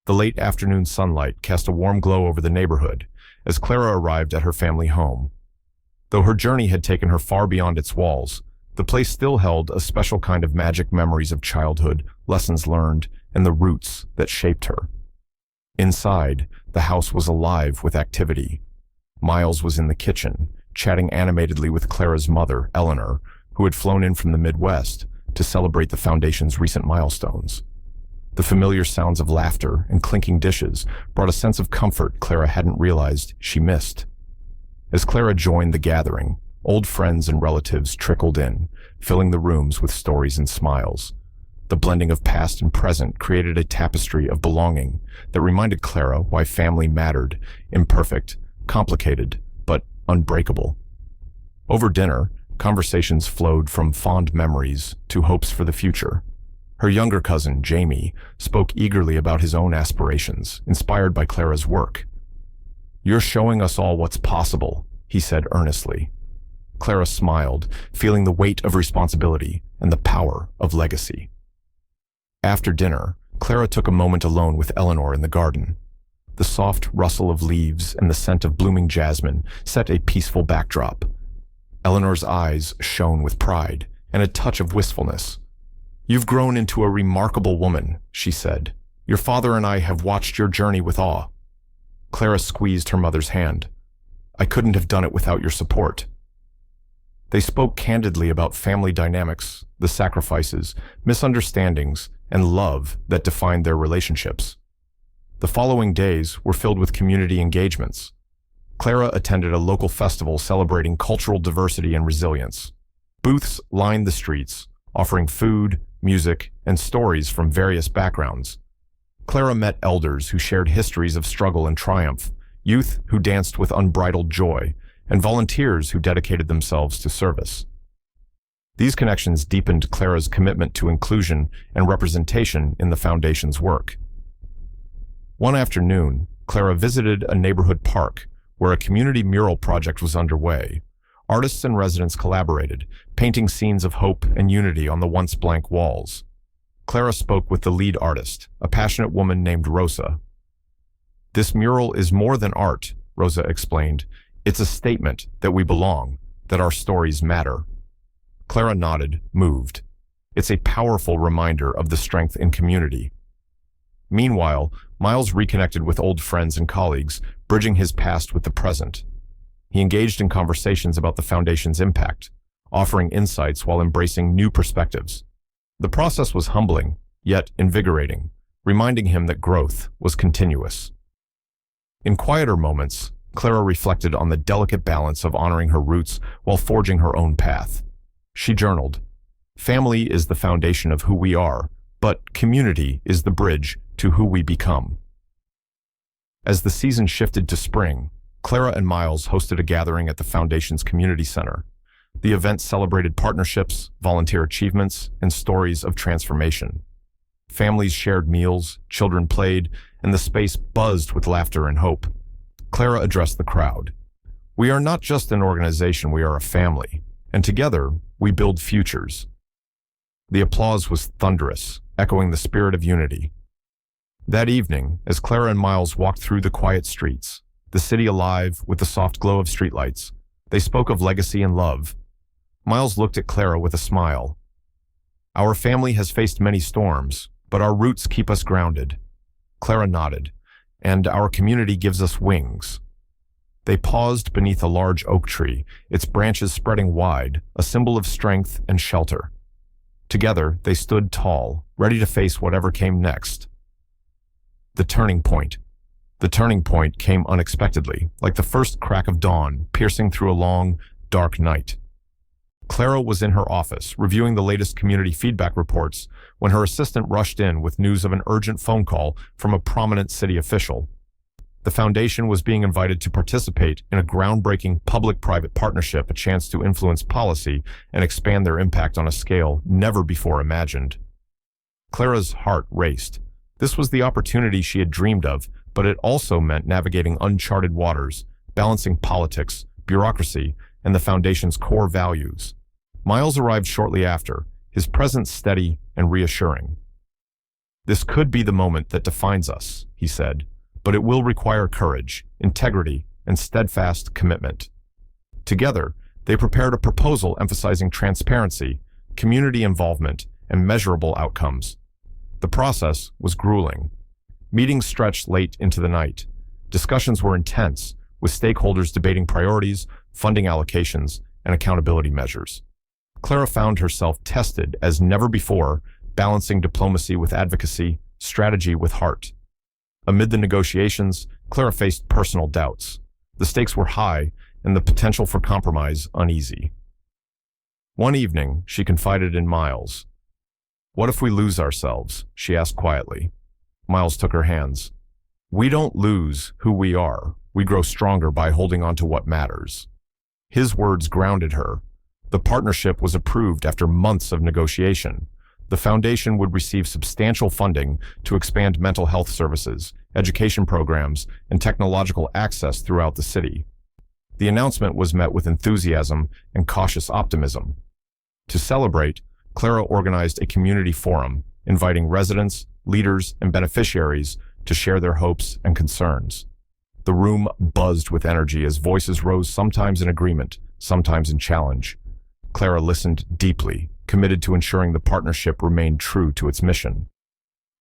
Speaker 1: The late afternoon sunlight cast a warm glow over the neighborhood as Clara arrived at her family home. Though her journey had taken her far beyond its walls, the place still held a special kind of magic: memories of childhood, lessons learned, and the roots that shaped her. Inside, the house was alive with activity. Miles was in the kitchen, chatting animatedly with Clara's mother, Eleanor, who had flown in from the Midwest to celebrate the Foundation's recent milestones. The familiar sounds of laughter and clinking dishes brought a sense of comfort Clara hadn't realized she missed. As Clara joined the gathering, old friends and relatives trickled in, filling the rooms with stories and smiles. The blending of past and present created a tapestry of belonging that reminded Clara why family mattered, imperfect, complicated, but unbreakable. Over dinner, conversations flowed from fond memories to hopes for the future. Her younger cousin, Jamie, spoke eagerly about his own aspirations, inspired by Clara's work. "You're showing us all what's possible," he said earnestly. Clara smiled, feeling the weight of responsibility and the power of legacy. After dinner, Clara took a moment alone with Eleanor in the garden. The soft rustle of leaves and the scent of blooming jasmine set a peaceful backdrop. Eleanor's eyes shone with pride and a touch of wistfulness. "You've grown into a remarkable woman," she said. "Your father and I have watched your journey with awe." Clara squeezed her mother's hand. "I couldn't have done it without your support." They spoke candidly about family dynamics, the sacrifices, misunderstandings, and love that defined their relationships. The following days were filled with community engagements. Clara attended a local festival celebrating cultural diversity and resilience. Booths lined the streets, offering food, music, and stories from various backgrounds. Clara met elders who shared histories of struggle and triumph, youth who danced with unbridled joy, and volunteers who dedicated themselves to service. These connections deepened Clara's commitment to inclusion and representation in the Foundation's work. One afternoon, Clara visited a neighborhood park where a community mural project was underway. Artists and residents collaborated, painting scenes of hope and unity on the once blank walls. Clara spoke with the lead artist, a passionate woman named Rosa. "This mural is more than art," Rosa explained. "It's a statement that we belong, that our stories matter." Clara nodded, moved. It's a powerful reminder of the strength in community. Meanwhile, Miles reconnected with old friends and colleagues, bridging his past with the present. He engaged in conversations about the Foundation's impact, offering insights while embracing new perspectives. The process was humbling, yet invigorating, reminding him that growth was continuous. In quieter moments, Clara reflected on the delicate balance of honoring her roots while forging her own path. She journaled, "Family is the foundation of who we are, but community is the bridge to who we become." As the season shifted to spring, Clara and Miles hosted a gathering at the Foundation's community center. The event celebrated partnerships, volunteer achievements, and stories of transformation. Families shared meals, children played, and the space buzzed with laughter and hope. Clara addressed the crowd. "We are not just an organization, we are a family, and together we build futures." The applause was thunderous, echoing the spirit of unity. That evening, as Clara and Miles walked through the quiet streets, the city alive with the soft glow of streetlights, they spoke of legacy and love. Miles looked at Clara with a smile. "Our family has faced many storms, but our roots keep us grounded." Clara nodded. "And our community gives us wings." They paused beneath a large oak tree, its branches spreading wide, a symbol of strength and shelter. Together, they stood tall, ready to face whatever came next. The turning point. The turning point came unexpectedly, like the first crack of dawn, piercing through a long, dark night. Clara was in her office, reviewing the latest community feedback reports, when her assistant rushed in with news of an urgent phone call from a prominent city official. The Foundation was being invited to participate in a groundbreaking public-private partnership, a chance to influence policy and expand their impact on a scale never before imagined. Clara's heart raced. This was the opportunity she had dreamed of, but it also meant navigating uncharted waters, balancing politics, bureaucracy, and the Foundation's core values. Miles arrived shortly after, his presence steady and reassuring. "This could be the moment that defines us," he said, "but it will require courage, integrity, and steadfast commitment." Together, they prepared a proposal emphasizing transparency, community involvement, and measurable outcomes. The process was grueling. Meetings stretched late into the night. Discussions were intense, with stakeholders debating priorities, funding allocations, and accountability measures. Clara found herself tested as never before, balancing diplomacy with advocacy, strategy with heart. Amid the negotiations, Clara faced personal doubts. The stakes were high and the potential for compromise uneasy. One evening, she confided in Miles. "What if we lose ourselves?" she asked quietly. Miles took her hands. "We don't lose who we are. We grow stronger by holding on to what matters." His words grounded her. The partnership was approved after months of negotiation. The foundation would receive substantial funding to expand mental health services, education programs, and technological access throughout the city. The announcement was met with enthusiasm and cautious optimism. To celebrate, Clara organized a community forum, inviting residents, leaders, and beneficiaries to share their hopes and concerns. The room buzzed with energy as voices rose, sometimes in agreement, sometimes in challenge. Clara listened deeply, committed to ensuring the partnership remained true to its mission.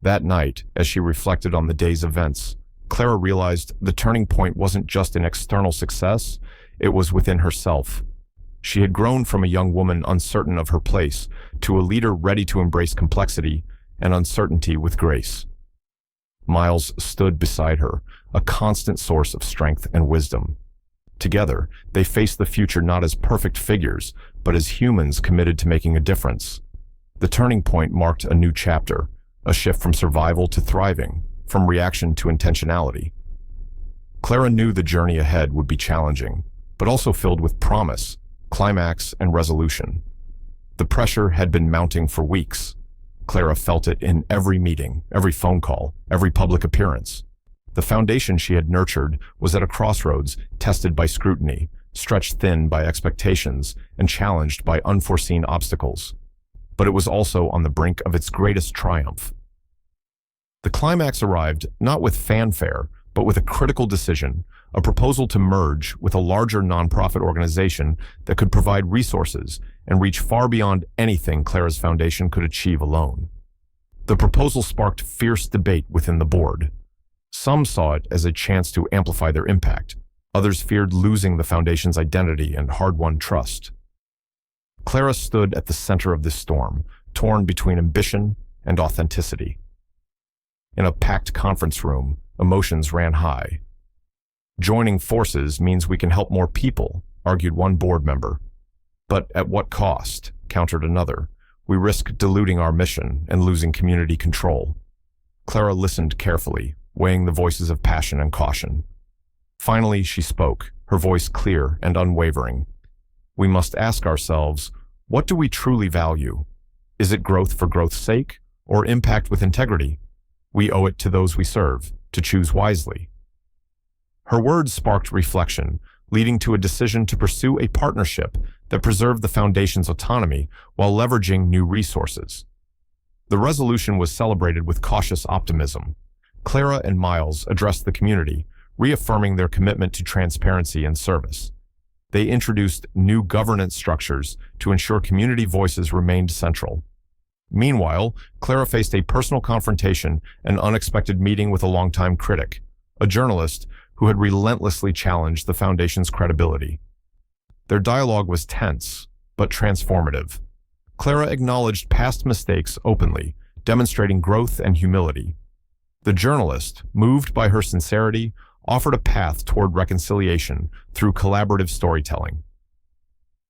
Speaker 1: That night, as she reflected on the day's events, Clara realized the turning point wasn't just in external success, it was within herself. She had grown from a young woman uncertain of her place to a leader ready to embrace complexity and uncertainty with grace. Miles stood beside her, a constant source of strength and wisdom. Together, they faced the future not as perfect figures, but as humans committed to making a difference. The turning point marked a new chapter, a shift from survival to thriving, from reaction to intentionality. Clara knew the journey ahead would be challenging, but also filled with promise, climax, and resolution. The pressure had been mounting for weeks. Clara felt it in every meeting, every phone call, every public appearance. The foundation she had nurtured was at a crossroads, tested by scrutiny, stretched thin by expectations, and challenged by unforeseen obstacles. But it was also on the brink of its greatest triumph. The climax arrived not with fanfare, but with a critical decision, a proposal to merge with a larger nonprofit organization that could provide resources and reach far beyond anything Clara's foundation could achieve alone. The proposal sparked fierce debate within the board. Some saw it as a chance to amplify their impact. Others feared losing the foundation's identity and hard-won trust. Clara stood at the center of this storm, torn between ambition and authenticity. In a packed conference room, emotions ran high. "Joining forces means we can help more people," argued one board member. "But at what cost?" countered another. "We risk diluting our mission and losing community control." Clara listened carefully, weighing the voices of passion and caution. Finally, she spoke, her voice clear and unwavering. "We must ask ourselves, what do we truly value? Is it growth for growth's sake, or impact with integrity? We owe it to those we serve to choose wisely." Her words sparked reflection, leading to a decision to pursue a partnership that preserved the foundation's autonomy while leveraging new resources. The resolution was celebrated with cautious optimism. Clara and Miles addressed the community, reaffirming their commitment to transparency and service. They introduced new governance structures to ensure community voices remained central. Meanwhile, Clara faced a personal confrontation and unexpected meeting with a longtime critic, a journalist who had relentlessly challenged the foundation's credibility. Their dialogue was tense, but transformative. Clara acknowledged past mistakes openly, demonstrating growth and humility. The journalist, moved by her sincerity, offered a path toward reconciliation through collaborative storytelling.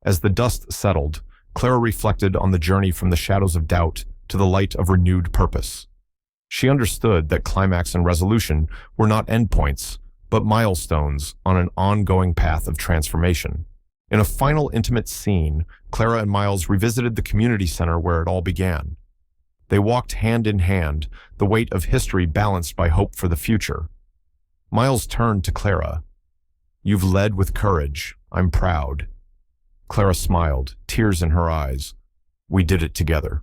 Speaker 1: As the dust settled, Clara reflected on the journey from the shadows of doubt to the light of renewed purpose. She understood that climax and resolution were not endpoints, but milestones on an ongoing path of transformation. In a final intimate scene, Clara and Miles revisited the community center where it all began. They walked hand in hand, the weight of history balanced by hope for the future. Miles turned to Clara. "You've led with courage. I'm proud." Clara smiled, tears in her eyes. "We did it together."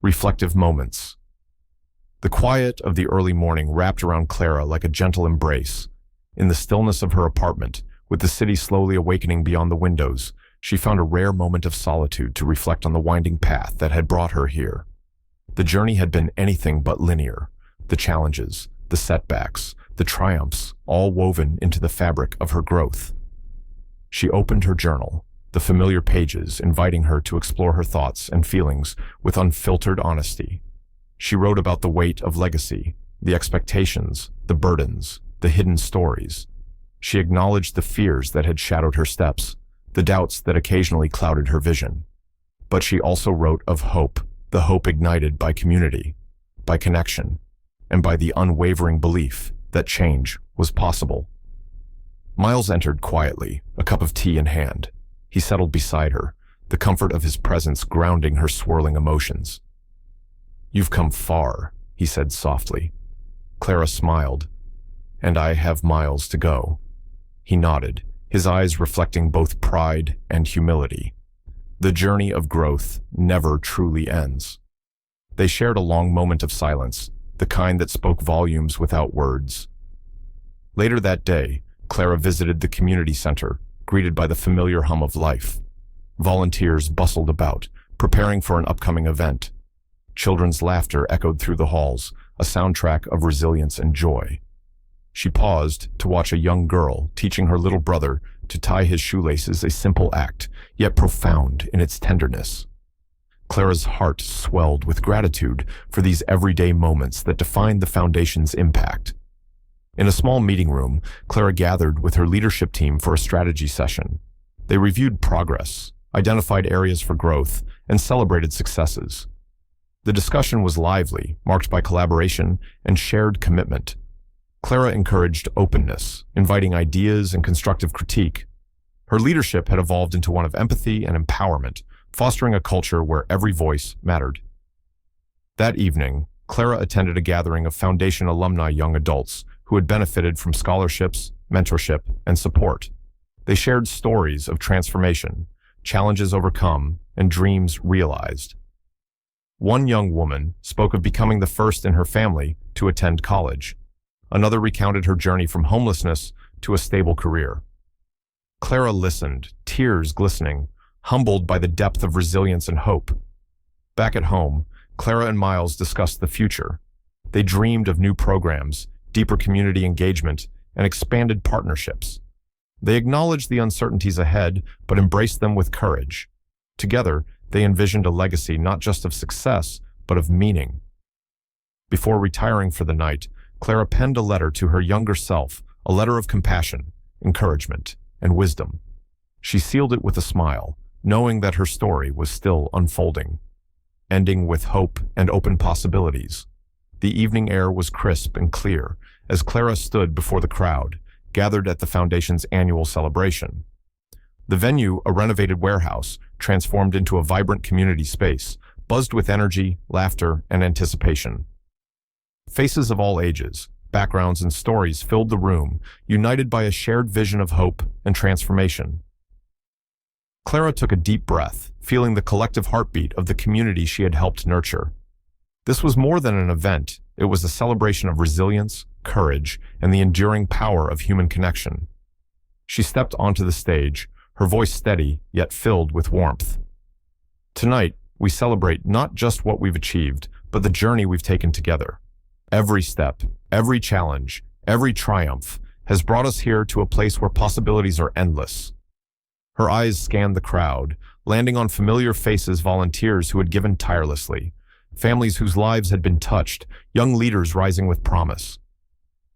Speaker 1: Reflective moments. The quiet of the early morning wrapped around Clara like a gentle embrace. In the stillness of her apartment, with the city slowly awakening beyond the windows, she found a rare moment of solitude to reflect on the winding path that had brought her here. The journey had been anything but linear. The challenges, the setbacks, the triumphs, all woven into the fabric of her growth. She opened her journal, the familiar pages inviting her to explore her thoughts and feelings with unfiltered honesty. She wrote about the weight of legacy, the expectations, the burdens, the hidden stories. She acknowledged the fears that had shadowed her steps, the doubts that occasionally clouded her vision. But she also wrote of hope, the hope ignited by community, by connection, and by the unwavering belief that change was possible. Miles entered quietly, a cup of tea in hand. He settled beside her, the comfort of his presence grounding her swirling emotions. "You've come far," he said softly. Clara smiled. "And I have miles to go." He nodded, his eyes reflecting both pride and humility. The journey of growth never truly ends. They shared a long moment of silence, the kind that spoke volumes without words. Later that day, Clara visited the community center, greeted by the familiar hum of life. Volunteers bustled about, preparing for an upcoming event. Children's laughter echoed through the halls, a soundtrack of resilience and joy. She paused to watch a young girl teaching her little brother to tie his shoelaces, a simple act, yet profound in its tenderness. Clara's heart swelled with gratitude for these everyday moments that defined the foundation's impact. In a small meeting room, Clara gathered with her leadership team for a strategy session. They reviewed progress, identified areas for growth, and celebrated successes. The discussion was lively, marked by collaboration and shared commitment. Clara encouraged openness, inviting ideas and constructive critique. Her leadership had evolved into one of empathy and empowerment, fostering a culture where every voice mattered. That evening, Clara attended a gathering of Foundation alumni young adults who had benefited from scholarships, mentorship, and support. They shared stories of transformation, challenges overcome, and dreams realized. One young woman spoke of becoming the first in her family to attend college. Another recounted her journey from homelessness to a stable career. Clara listened, tears glistening, humbled by the depth of resilience and hope. Back at home, Clara and Miles discussed the future. They dreamed of new programs, deeper community engagement, and expanded partnerships. They acknowledged the uncertainties ahead, but embraced them with courage. Together, they envisioned a legacy not just of success, but of meaning. Before retiring for the night, Clara penned a letter to her younger self, a letter of compassion, encouragement, and wisdom. She sealed it with a smile, knowing that her story was still unfolding, ending with hope and open possibilities. The evening air was crisp and clear as Clara stood before the crowd, gathered at the Foundation's annual celebration. The venue, a renovated warehouse, transformed into a vibrant community space, buzzed with energy, laughter, and anticipation. Faces of all ages, backgrounds, and stories filled the room, united by a shared vision of hope and transformation. Clara took a deep breath, feeling the collective heartbeat of the community she had helped nurture. This was more than an event. It was a celebration of resilience, courage, and the enduring power of human connection. She stepped onto the stage, her voice steady, yet filled with warmth. Tonight, we celebrate not just what we've achieved, but the journey we've taken together. Every step, every challenge, every triumph has brought us here to a place where possibilities are endless. Her eyes scanned the crowd, landing on familiar faces, volunteers who had given tirelessly, families whose lives had been touched, young leaders rising with promise.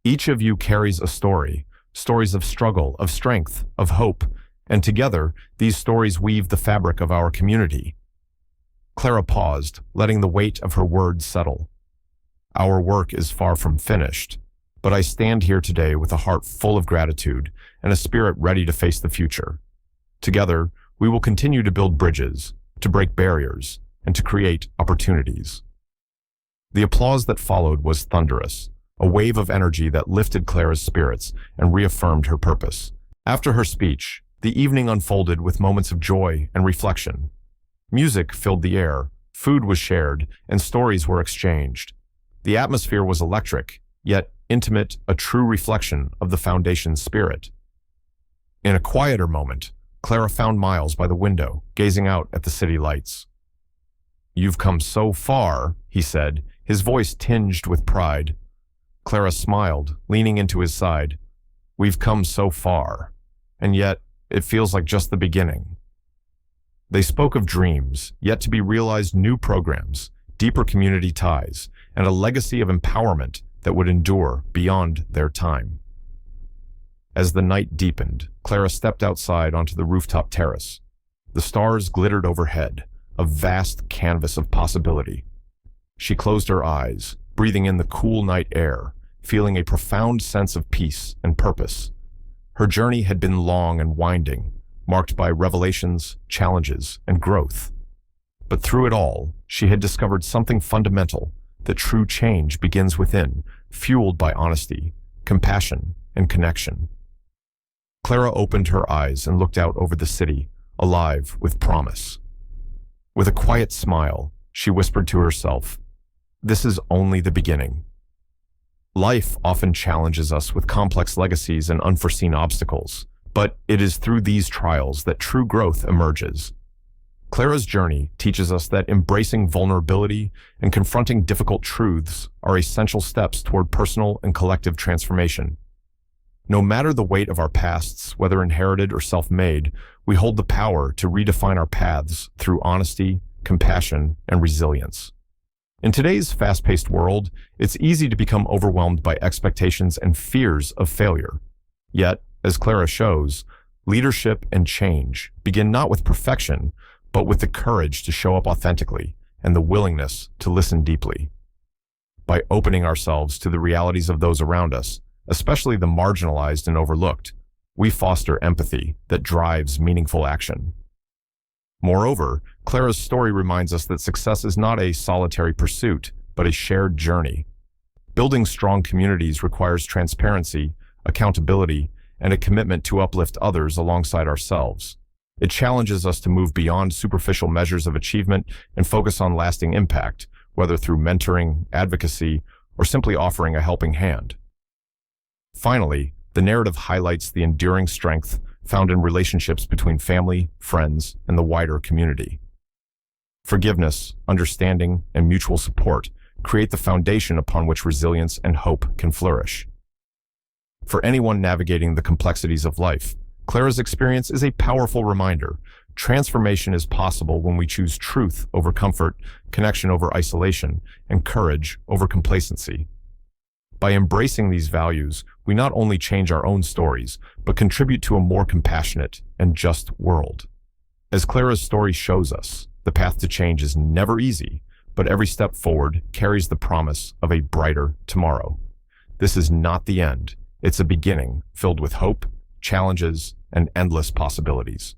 Speaker 1: Each of you carries a story, stories of struggle, of strength, of hope, and together, these stories weave the fabric of our community. Clara paused, letting the weight of her words settle. Our work is far from finished, but I stand here today with a heart full of gratitude and a spirit ready to face the future. Together, we will continue to build bridges, to break barriers, and to create opportunities. The applause that followed was thunderous, a wave of energy that lifted Clara's spirits and reaffirmed her purpose. After her speech, the evening unfolded with moments of joy and reflection. Music filled the air, food was shared, and stories were exchanged. The atmosphere was electric, yet intimate, a true reflection of the Foundation's spirit. In a quieter moment, Clara found Miles by the window, gazing out at the city lights. "You've come so far," he said, his voice tinged with pride. Clara smiled, leaning into his side. "We've come so far, and yet it feels like just the beginning." They spoke of dreams, yet to be realized, new programs, deeper community ties, and a legacy of empowerment that would endure beyond their time. As the night deepened, Clara stepped outside onto the rooftop terrace. The stars glittered overhead, a vast canvas of possibility. She closed her eyes, breathing in the cool night air, feeling a profound sense of peace and purpose. Her journey had been long and winding, marked by revelations, challenges, and growth. But through it all, she had discovered something fundamental, that true change begins within, fueled by honesty, compassion, and connection. Clara opened her eyes and looked out over the city, alive with promise. With a quiet smile, she whispered to herself, "This is only the beginning." Life often challenges us with complex legacies and unforeseen obstacles, but it is through these trials that true growth emerges. Clara's journey teaches us that embracing vulnerability and confronting difficult truths are essential steps toward personal and collective transformation. No matter the weight of our pasts, whether inherited or self-made, we hold the power to redefine our paths through honesty, compassion, and resilience. In today's fast-paced world, it's easy to become overwhelmed by expectations and fears of failure. Yet, as Clara shows, leadership and change begin not with perfection, but with the courage to show up authentically and the willingness to listen deeply. By opening ourselves to the realities of those around us, especially the marginalized and overlooked, we foster empathy that drives meaningful action. Moreover, Clara's story reminds us that success is not a solitary pursuit, but a shared journey. Building strong communities requires transparency, accountability, and a commitment to uplift others alongside ourselves. It challenges us to move beyond superficial measures of achievement and focus on lasting impact, whether through mentoring, advocacy, or simply offering a helping hand. Finally, the narrative highlights the enduring strength found in relationships between family, friends, and the wider community. Forgiveness, understanding, and mutual support create the foundation upon which resilience and hope can flourish. For anyone navigating the complexities of life, Clara's experience is a powerful reminder. Transformation is possible when we choose truth over comfort, connection over isolation, and courage over complacency. By embracing these values, we not only change our own stories, but contribute to a more compassionate and just world. As Clara's story shows us, the path to change is never easy, but every step forward carries the promise of a brighter tomorrow. This is not the end. It's a beginning filled with hope, challenges, and endless possibilities.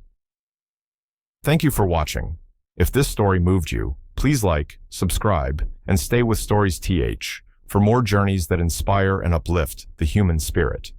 Speaker 1: Thank you for watching. If this story moved you, please like, subscribe, and stay with Stories TH for more journeys that inspire and uplift the human spirit.